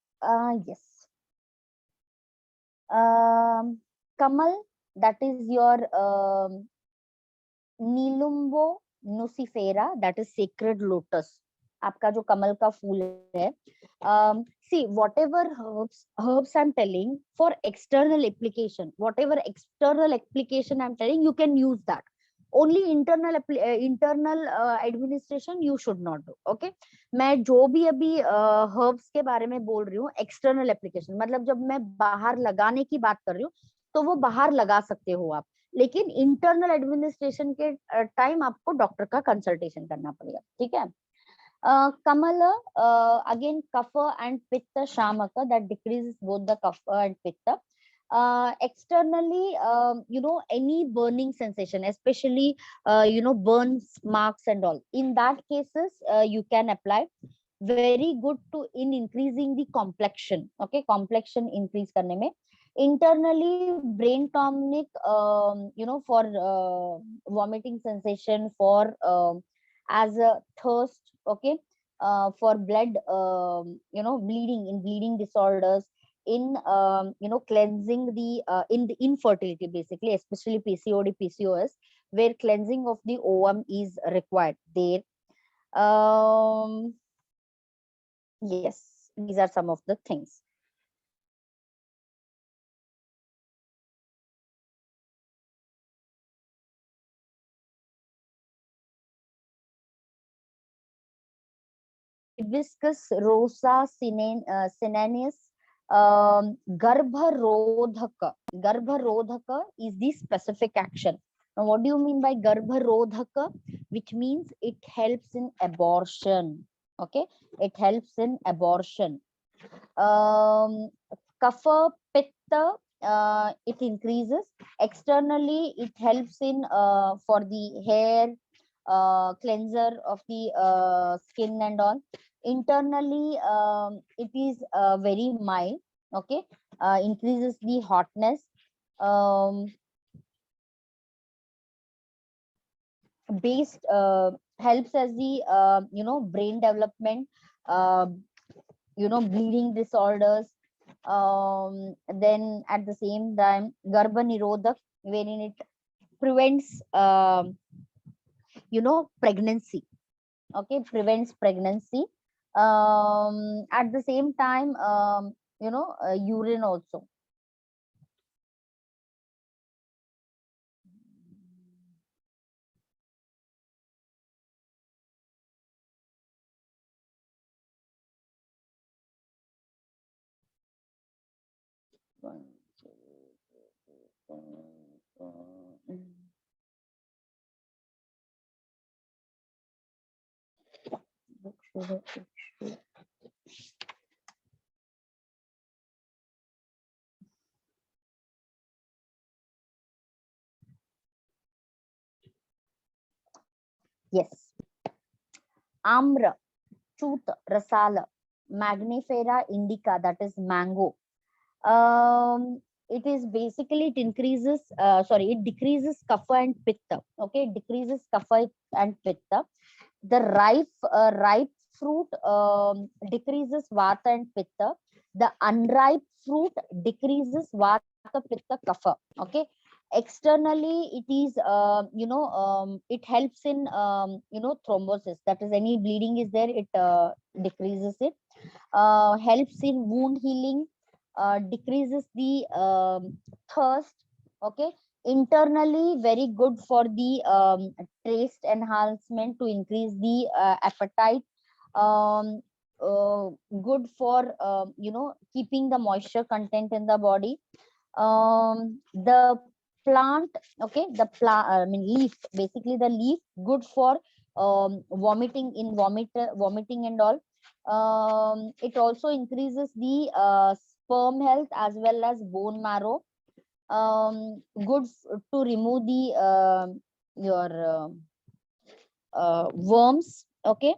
Yes. Kamal, that is your Nilumbo nucifera, that is sacred lotus. आपका जो कमल का फूल है. See, whatever herbs I'm telling for external application, whatever external application I'm telling, you can use that. Only internal administration you should not do. Okay. मैं जो भी अभी herbs के बारे में बोल रही हूँ, external application, मतलब जब मैं बाहर लगाने की बात कर रही हूँ, तो वो बाहर लगा सकते हो आप, लेकिन इंटरनल एडमिनिस्ट्रेशन के टाइम आपको डॉक्टर का कंसल्टेशन करना पड़ेगा, ठीक है. कमल, again kapha and pitta shamak, that decreases both the kapha and pitta. Externally, any burning sensation, especially burns, marks and all, in that cases you can apply. Very good to in increasing the complexion. Okay, complexion increase karne mein. Internally, brain tonic, for vomiting sensation, for as a thirst. Okay, for blood, bleeding, in bleeding disorders, in cleansing the in the infertility, basically, especially PCOD, PCOS, where cleansing of the ovum is required there. Yes, these are some of the things. Hibiscus rosa sinensis, garbharodhaka. Garbharodhaka is the specific action. Now, what do you mean by garbharodhaka? Which means it helps in abortion. Okay, it helps in abortion. um, Kapha, pitta, it increases. Externally, it helps in for the hair, cleanser of the skin and all. Internally, it is very mild. Okay, increases the hotness. Um, Based helps as the brain development. Uh, Bleeding disorders. Then at the same time, garbha nirodhak, wherein it prevents pregnancy. Okay, prevents pregnancy. At the same time, urine also. One, two, three, four, five. Yes, amra, chut, rasala, magnifera indica, that is mango. It is basically, it increases, it decreases kapha and pitta. Okay, it decreases kapha and pitta. The ripe fruit decreases vata and pitta. The unripe fruit decreases vata, pitta, kapha. Okay, externally it is it helps in thrombosis, that is any bleeding is there, it decreases it. Helps in wound healing, decreases the thirst. Okay, internally very good for the taste enhancement, to increase the appetite. um, Good for keeping the moisture content in the body. The plant, okay, the plant, I mean leaf, basically the leaf, good for vomiting, in vomiting and all. It also increases the sperm health as well as bone marrow. Good to remove the your worms. Okay.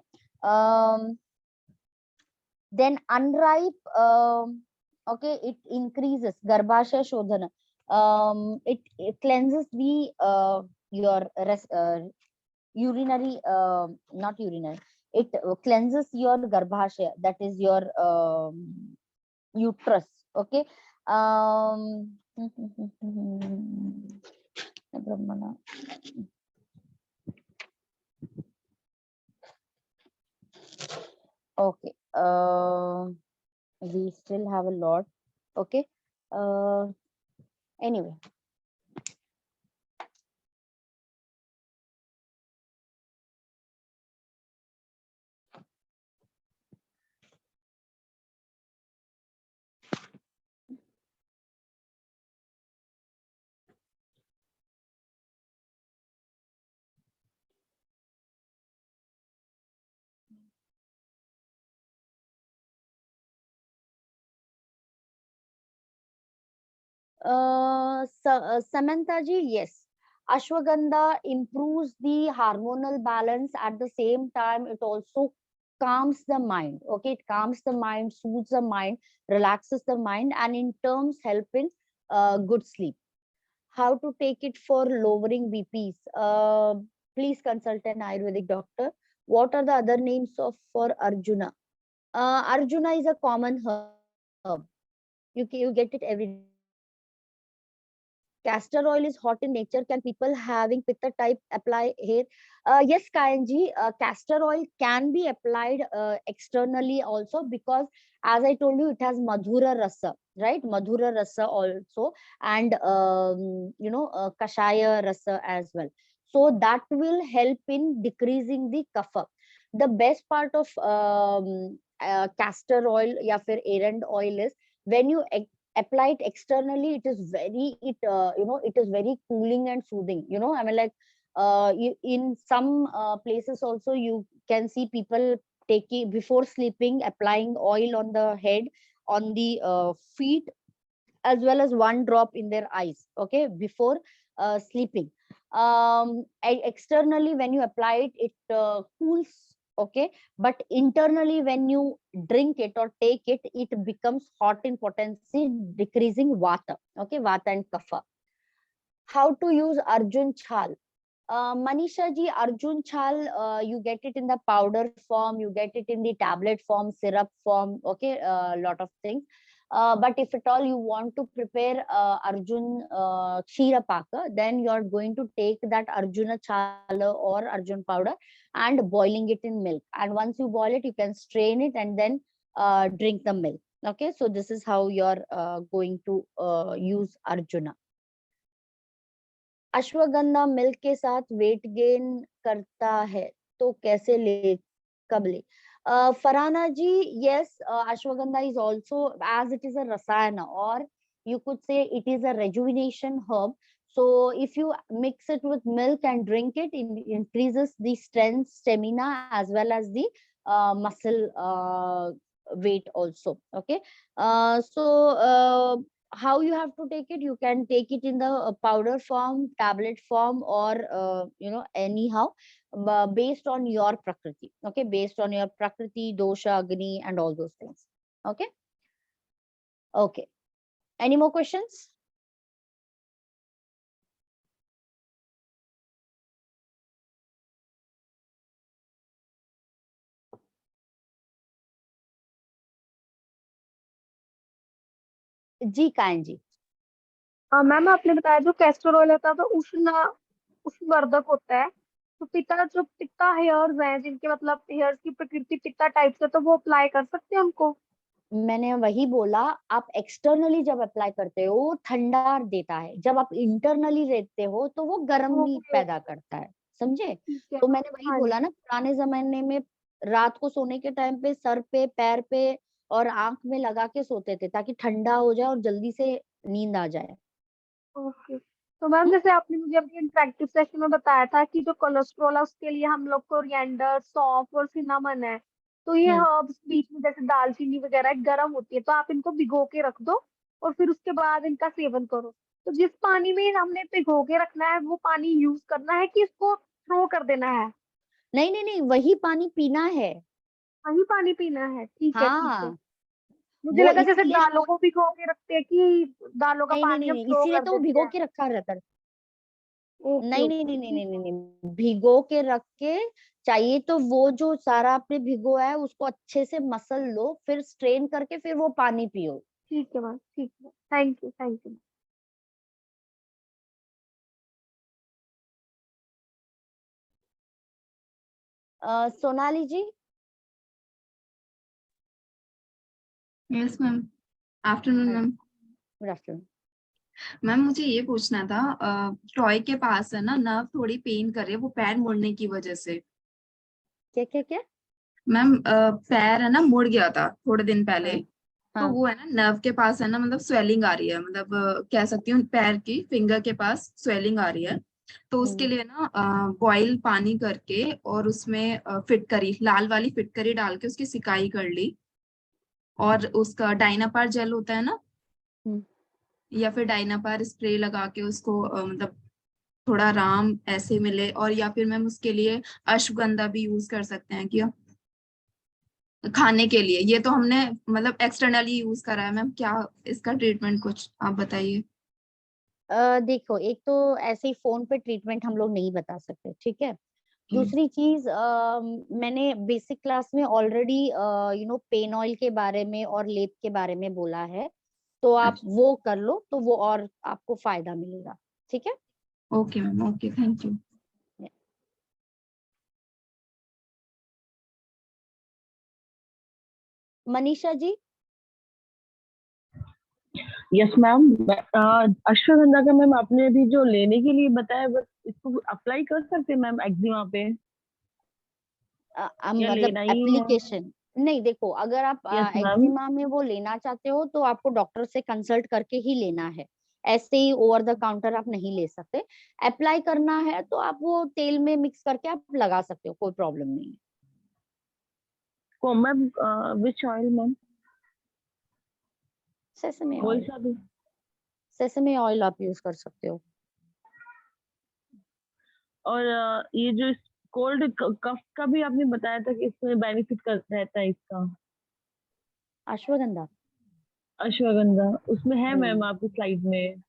Then unripe, okay, it increases garbhashya shodhana. It cleanses the your urinary, not urinary, it cleanses your garbhashya, that is your uterus. Okay. um Brahmana. Okay, we still have a lot. Okay. Anyway, Samantha ji, yes. Ashwagandha improves the hormonal balance. At the same time, it also calms the mind. Okay, it calms the mind, soothes the mind, relaxes the mind, and in terms help in good sleep. How to take it for lowering BPs? Please consult an Ayurvedic doctor. What are the other names of for Arjuna? Arjuna is a common herb. You get it every day. Castor oil is hot in nature. Can people having pitta type apply here? Yes, Kayanji, castor oil can be applied externally also, because as I told you, it has Madhura Rasa, right? Madhura Rasa also, and Kashaya Rasa as well. So that will help in decreasing the kapha. The best part of castor oil, ya fir erand oil, is when you apply it externally, it is it is very cooling and soothing. I mean, like, in some places also you can see people taking before sleeping, applying oil on the head, on the feet, as well as one drop in their eyes, okay, before sleeping. Externally when you apply it, it cools, okay, but internally when you drink it or take it, it becomes hot in potency, decreasing vata, okay, vata and kapha. How to use Arjun chal? Manisha ji, Arjun chal, you get it in the powder form, you get it in the tablet form, syrup form, okay, a lot of things. But if at all you want to prepare Arjun Kshira Paka, then you are going to take that Arjuna chala or Arjun powder and boiling it in milk. And once you boil it, you can strain it and then drink the milk. Okay, so this is how you're going to use Arjuna. Ashwagandha milk के साथ weight gain करता है तो कैसे ले, कब ले? Farhana ji, yes, ashwagandha is also, as it is a rasayana, or you could say it is a rejuvenation herb. So if you mix it with milk and drink it, it increases the strength, stamina, as well as the muscle weight also. Okay, so how you have to take it? You can take it in the powder form, tablet form, or anyhow, based on your prakriti, okay, based on your prakriti, dosha, agni, and all those things. Okay, okay, any more questions? जी कायन जी। हाँ ma'am, आपने बताया जो castor oil होता है तो उष्णवर्धक होता है। तो पिता हेयर्स हैं, जिनके मतलब हेयर्स की प्रकृति पिता टाइप से, तो वो अप्लाई कर सकते हैं उनको? मैंने वही बोला, आप एक्सटर्नली जब अप्लाई करते हो ठंडा देता है, जब आप इंटरनली लेते हो तो वो गर्मी ओके, पैदा करता है, समझे? ठीक है। तो मैंने वही हाँ बोला जी। ना, पुराने जमाने में रात को सोने के टाइम पे सर पे, पैर पे और आंख में लगा के सोते थे, ताकि ठंडा हो जाए और जल्दी से नींद आ जाए। ओके, तो मैम हम्म? जैसे आपने मुझे अभी इंटरेक्टिव सेशन में बताया था कि जो कोलेस्ट्रॉल है उसके लिए हम लोग कोरिएंडर, सौंफ और सिनामन है, तो ये हम्म। हर्ब्स बीच में जैसे दालचीनी वगैरह गर्म होती है, तो आप इनको भिगो के रख दो और फिर उसके बाद इनका सेवन करो। तो जिस पानी में हमने भिगो के रखना है वो पानी यूज करना है कि इसको थ्रो कर देना है? नहीं नहीं नहीं, वही पानी पीना है। वही पानी पीना है, ठीक है ठीक है। हाँ, मुझे वो लगा जैसे इसीलिए, दालों को भिगो के रखते हैं कि दालों का नहीं नहीं पानी नहीं हम नहीं, थ्रो इसीलिए कर तो वो देते भिगो हैं। के रखा रहता है। ओके नहीं नहीं ओके नहीं नहीं ठीक नहीं नहीं है। नहीं, भिगो के रख के, चाहिए तो वो जो सारा आपने भिगोया है उसको अच्छे से मसल लो, फिर स्ट्रेन करके फिर वो पानी पियो। ठीक है मैम, ठीक है, thank you thank you. Sonali ji. Yes ma'am, afternoon ma'am. Good afternoon. Ma'am मुझे ये पूछना था, टॉय के पास है ना नर्व थोड़ी पेन कर रही है, वो पैर मुड़ने की वजह से। क्या क्या क्या? मैम पैर है ना मुड़ गया था थोड़े दिन पहले, हाँ तो हाँ। वो है ना नर्व के पास है ना, मतलब स्वेलिंग आ रही है, मतलब कह सकती हूँ पैर की फिंगर के पास स्वेलिंग आ रही है। तो उसके हम्म। लिए ना बॉईल पानी करके और उसमें फिटकरी, लाल वाली फिटकरी डाल के उसकी सिकाई कर ली, और उसका डायनापार जेल होता है ना, हम्म। या फिर डाइनापार स्प्रे लगा के उसको मतलब थोड़ा आराम ऐसे मिले, और या फिर मैम उसके लिए अश्वगंधा भी यूज कर सकते हैं क्या खाने के लिए? ये तो हमने मतलब एक्सटर्नली यूज करा है मैम, क्या इसका ट्रीटमेंट कुछ आप बताइए। देखो, एक तो ऐसे ही फोन पे ट्रीटमेंट हम लोग नहीं बता सकते, ठीक है। Okay. दूसरी चीज, मैंने बेसिक क्लास में ऑलरेडी पेन ऑयल के बारे में और लेप के बारे में बोला है, तो आप अच्छा, वो कर लो तो वो और आपको फायदा मिलेगा, ठीक है। Okay ma'am, okay, thank you. Manisha ji. Yes ma'am. Ashwagandha का मैम आपने अभी जो लेने के लिए बताया, बस इसको अप्लाई कर सकते हैं मैम एक्जिमा पे, या मतलब लेना ही है? एप्लीकेशन नहीं, देखो, अगर आप यस मैम। एक्जिमा में वो लेना चाहते हो तो आपको डॉक्टर से कंसल्ट करके ही लेना है। ऐसे ही ओवर द काउंटर आप नहीं ले सकते। अप्लाई करना है तो आप वो तेल में मिक्स करके आप लगा सकते हो, कोई प्रॉब्लम नहीं है। को ma'am which oil ma'am? Sesame कोई ऑयल। सा भी? सेसमे ऑयल आप यूज कर सकते हो। और ये जो कोल्ड कफ का भी आपने बताया था कि इसमें बेनिफिट कर रहता है इसका, अश्वगंधा। अश्वगंधा उसमें है मैम आपकी स्लाइड में?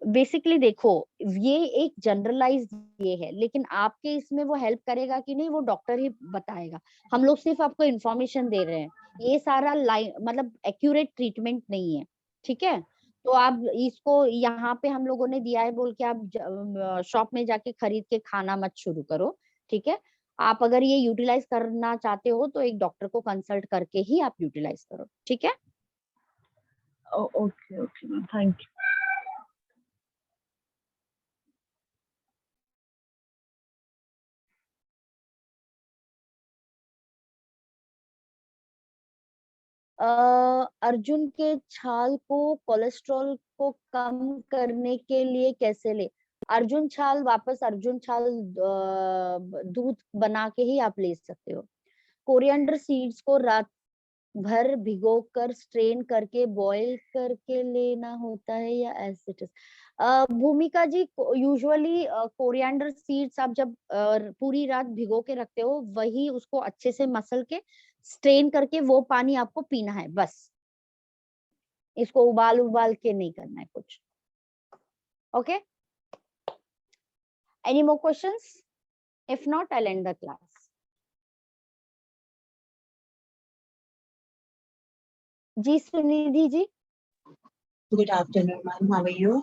बेसिकली देखो, ये एक जनरलाइज ये है, लेकिन आपके इसमें वो हेल्प करेगा कि नहीं वो डॉक्टर ही बताएगा। हम लोग सिर्फ आपको इंफॉर्मेशन दे रहे हैं। ये सारा लाइन मतलब एक्यूरेट ट्रीटमेंट नहीं है, ठीक है। तो आप इसको यहाँ पे हम लोगों ने दिया है बोल के आप शॉप में जाके खरीद के खाना मत शुरू करो, ठीक है। आप अगर ये यूटिलाइज करना चाहते हो तो एक डॉक्टर को कंसल्ट करके ही आप यूटिलाइज करो, ठीक है। Okay okay ma'am, thank you. Arjun के छाल को कोलेस्ट्रॉल को कम करने के लिए कैसे ले? अर्जुन छाल वापस अर्जुन छाल दूध बना के ही आप ले सकते हो। कोरिएंडर सीड्स को रात भर भिगोकर स्ट्रेन करके बॉईल करके लेना होता है या एज? भूमिका जी, यूजुअली कोरिएंडर सीड्स आप जब पूरी रात भिगो के रखते हो, वही उसको अच्छे से मसल के स्ट्रेन करके वो पानी आपको पीना है बस। इसको उबाल उबाल के नहीं करना है कुछ। Okay, any more questions? If not, I end the class. जी Sunidhi ji. Good afternoon, ma'am. How are you?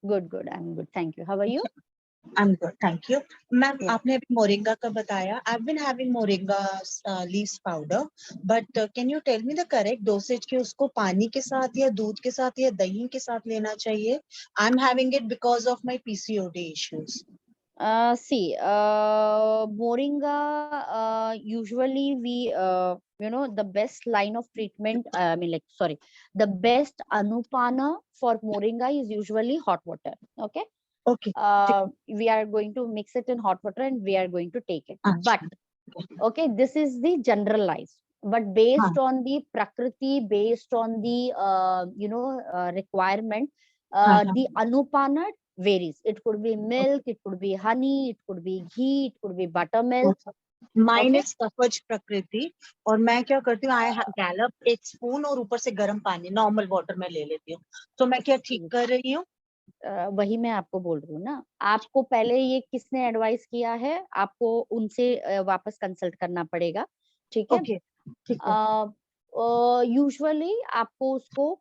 Good good, I am good, thank you. How are you? I'm good, thank you. Ma'am, Yeah. आपने अभी moringa का बताया. I've been having moringa leaves powder, but can you tell me the correct dosage कि उसको पानी के साथ या दूध के साथ या दही के साथ लेना चाहिए? I'm having it because of my PCOD issues. See, moringa, usually we, the best line of treatment, I mean, like, sorry, the best anupana for moringa is usually hot water. Okay. Okay. ठीक. We are going to mix it in hot water and we are going to take it. But, अच्छा. okay, this is the generalized. But हाँ. based on the prakriti, based on the, requirement, हाँ हाँ. the anupana varies. It could be milk, it could be honey, it could be ghee, it could be buttermilk. Mine Okay. is सफज प्रकृति, और मैं क्या करती हूँ, आई Gallup 1 spoon और ऊपर से गर्म पानी नॉर्मल वाटर में ले लेती हूँ। तो मैं क्या ठीक कर रही हूँ? वही मैं आपको बोल रही हूँ ना। आपको पहले ये किसने एडवाइस किया है, आपको उनसे वापस कंसल्ट करना पड़ेगा, ठीक है। ओके, ठीक है. यूजुअली आपको उसको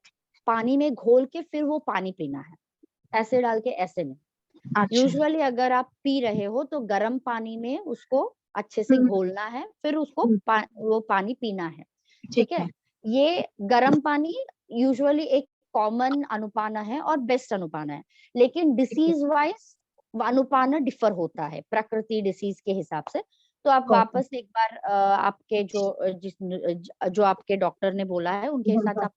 पानी में घोल के फिर वो पानी पीना है, ऐसे डाल के ऐसे नहीं। अच्छा. यूजुअली अगर आप पी रहे हो तो गर्म पानी में उसको अच्छे से घोलना है, फिर उसको वो पानी पीना है, ठीक है। ये गर्म पानी यूजुअली एक कॉमन अनुपाना है और बेस्ट अनुपाना है, लेकिन डिसीज वाइज अनुपाना डिफर होता है प्रकृति डिसीज के हिसाब से। तो आप वापस एक बार आपके जो आपके डॉक्टर ने बोला है उनके साथ आप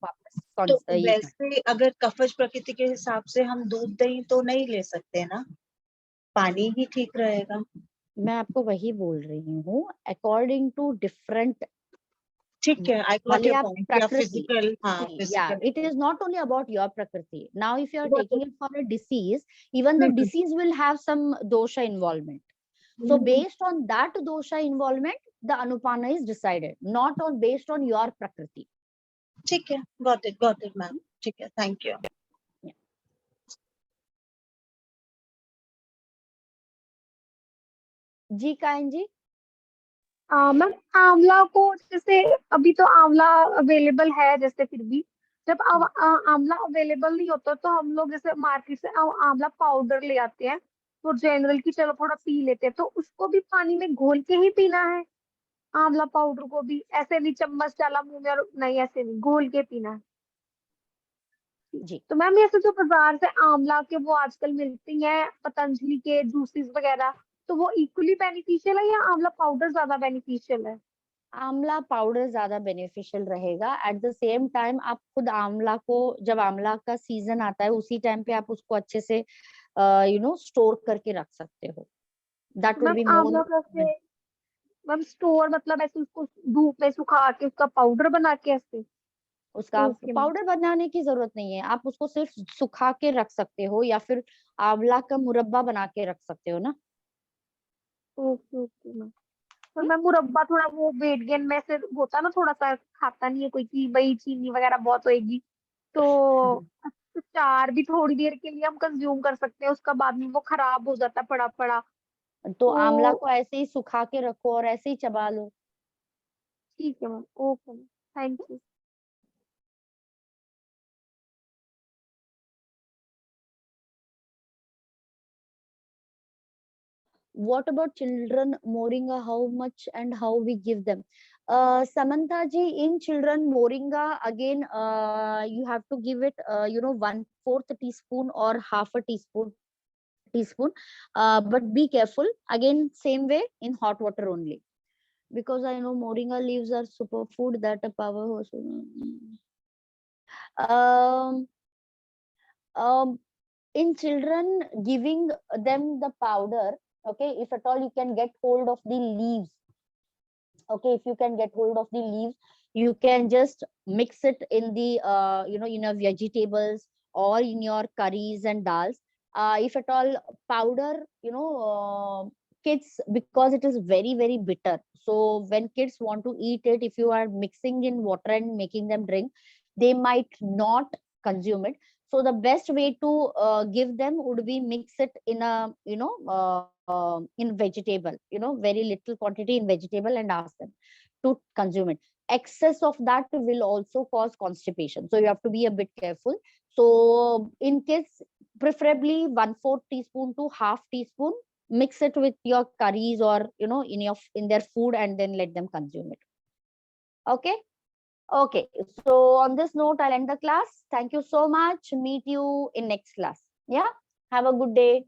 तो वापस ये वैसे अगर कफज प्रकृति के हिसाब से हम दूध दही तो नहीं ले सकते ना, पानी ही ठीक रहेगा? मैं आपको वही बोल रही हूँ, अकॉर्डिंग टू डिफरेंट ठीक है, I got भले your आप point. या प्रकृति, physical, हाँ yeah, physical. it is not only about your prakriti. Now if you are Got taking it. it for a disease, even the disease will have some dosha involvement. So based on that dosha involvement, the anupana is decided, not on based on your prakriti. ठीक है, got it ma'am. ठीक है, thank you. जी कायन जी। Ma'am आंवला को जैसे अभी तो आंवला अवेलेबल है, जैसे फिर भी जब आंवला अवेलेबल नहीं होता तो हम लोग जैसे मार्केट से आंवला पाउडर ले आते हैं, तो जनरल की चलो थोड़ा पी लेते हैं, तो उसको भी पानी में घोल के ही पीना है। आंवला पाउडर को भी ऐसे नहीं चम्मच डाला मुंह में और नहीं, ऐसे नहीं, घोल के पीना है। जी तो मैम ऐसे जो बाजार से आंवला के वो आजकल मिलती हैं पतंजलि के जूसेस वगैरह, तो वो इक्वली बेनिफिशियल है या आंवला पाउडर ज्यादा बेनिफिशियल है? आंवला पाउडर ज्यादा बेनिफिशियल रहेगा। एट द सेम टाइम आप खुद आंवला को, जब आंवला का सीजन आता है उसी टाइम पे आप उसको अच्छे से स्टोर करके रख सकते हो। दैट वुड मैम बी आंवला मोर। कैसे, मैम स्टोर मतलब ऐसे उसको धूप में सुखा के उसका पाउडर बना के ऐसे? उसका ओके मैम। पाउडर बनाने की जरूरत नहीं है, आप उसको सिर्फ सुखा के रख सकते हो या फिर आंवला का मुरब्बा बना के रख सकते हो ना। Okay okay ma'am. तो मैम मुरब्बा थोड़ा वो वेट गेन में से होता ना, थोड़ा सा खाता नहीं है कोई कि भाई चीनी वगैरह बहुत होएगी, तो चार भी थोड़ी देर के लिए हम कंज्यूम कर सकते हैं, उसका बाद में वो खराब हो जाता है पड़ा पड़ा। तो आंवला तो को ऐसे ही सुखा के रखो और ऐसे ही चबा लो। ठीक है ma'am, okay ma'am, thank you. What about children moringa? How much and how we give them? Samantha ji, in children moringa again, you have to give it 1/4 teaspoon or half a teaspoon. But be careful, again same way, in hot water only, because I know moringa leaves are superfood that a powerhouse. um in children, giving them the powder, okay, if at all you can get hold of the leaves, okay, if you can get hold of the leaves, you can just mix it in the in your vegetables or in your curries and dals. If at all powder, kids, because it is very very bitter, so when kids want to eat it, if you are mixing in water and making them drink, they might not consume it. So the best way to give them would be mix it in a in vegetable, very little quantity in vegetable, and ask them to consume it. Excess of that will also cause constipation, so you have to be a bit careful. So in kids, preferably 1/4 teaspoon to half teaspoon, mix it with your curries or in their food, and then let them consume it. Okay. Okay, so on this note, I'll end the class. Thank you so much. Meet you in next class. Yeah, have a good day.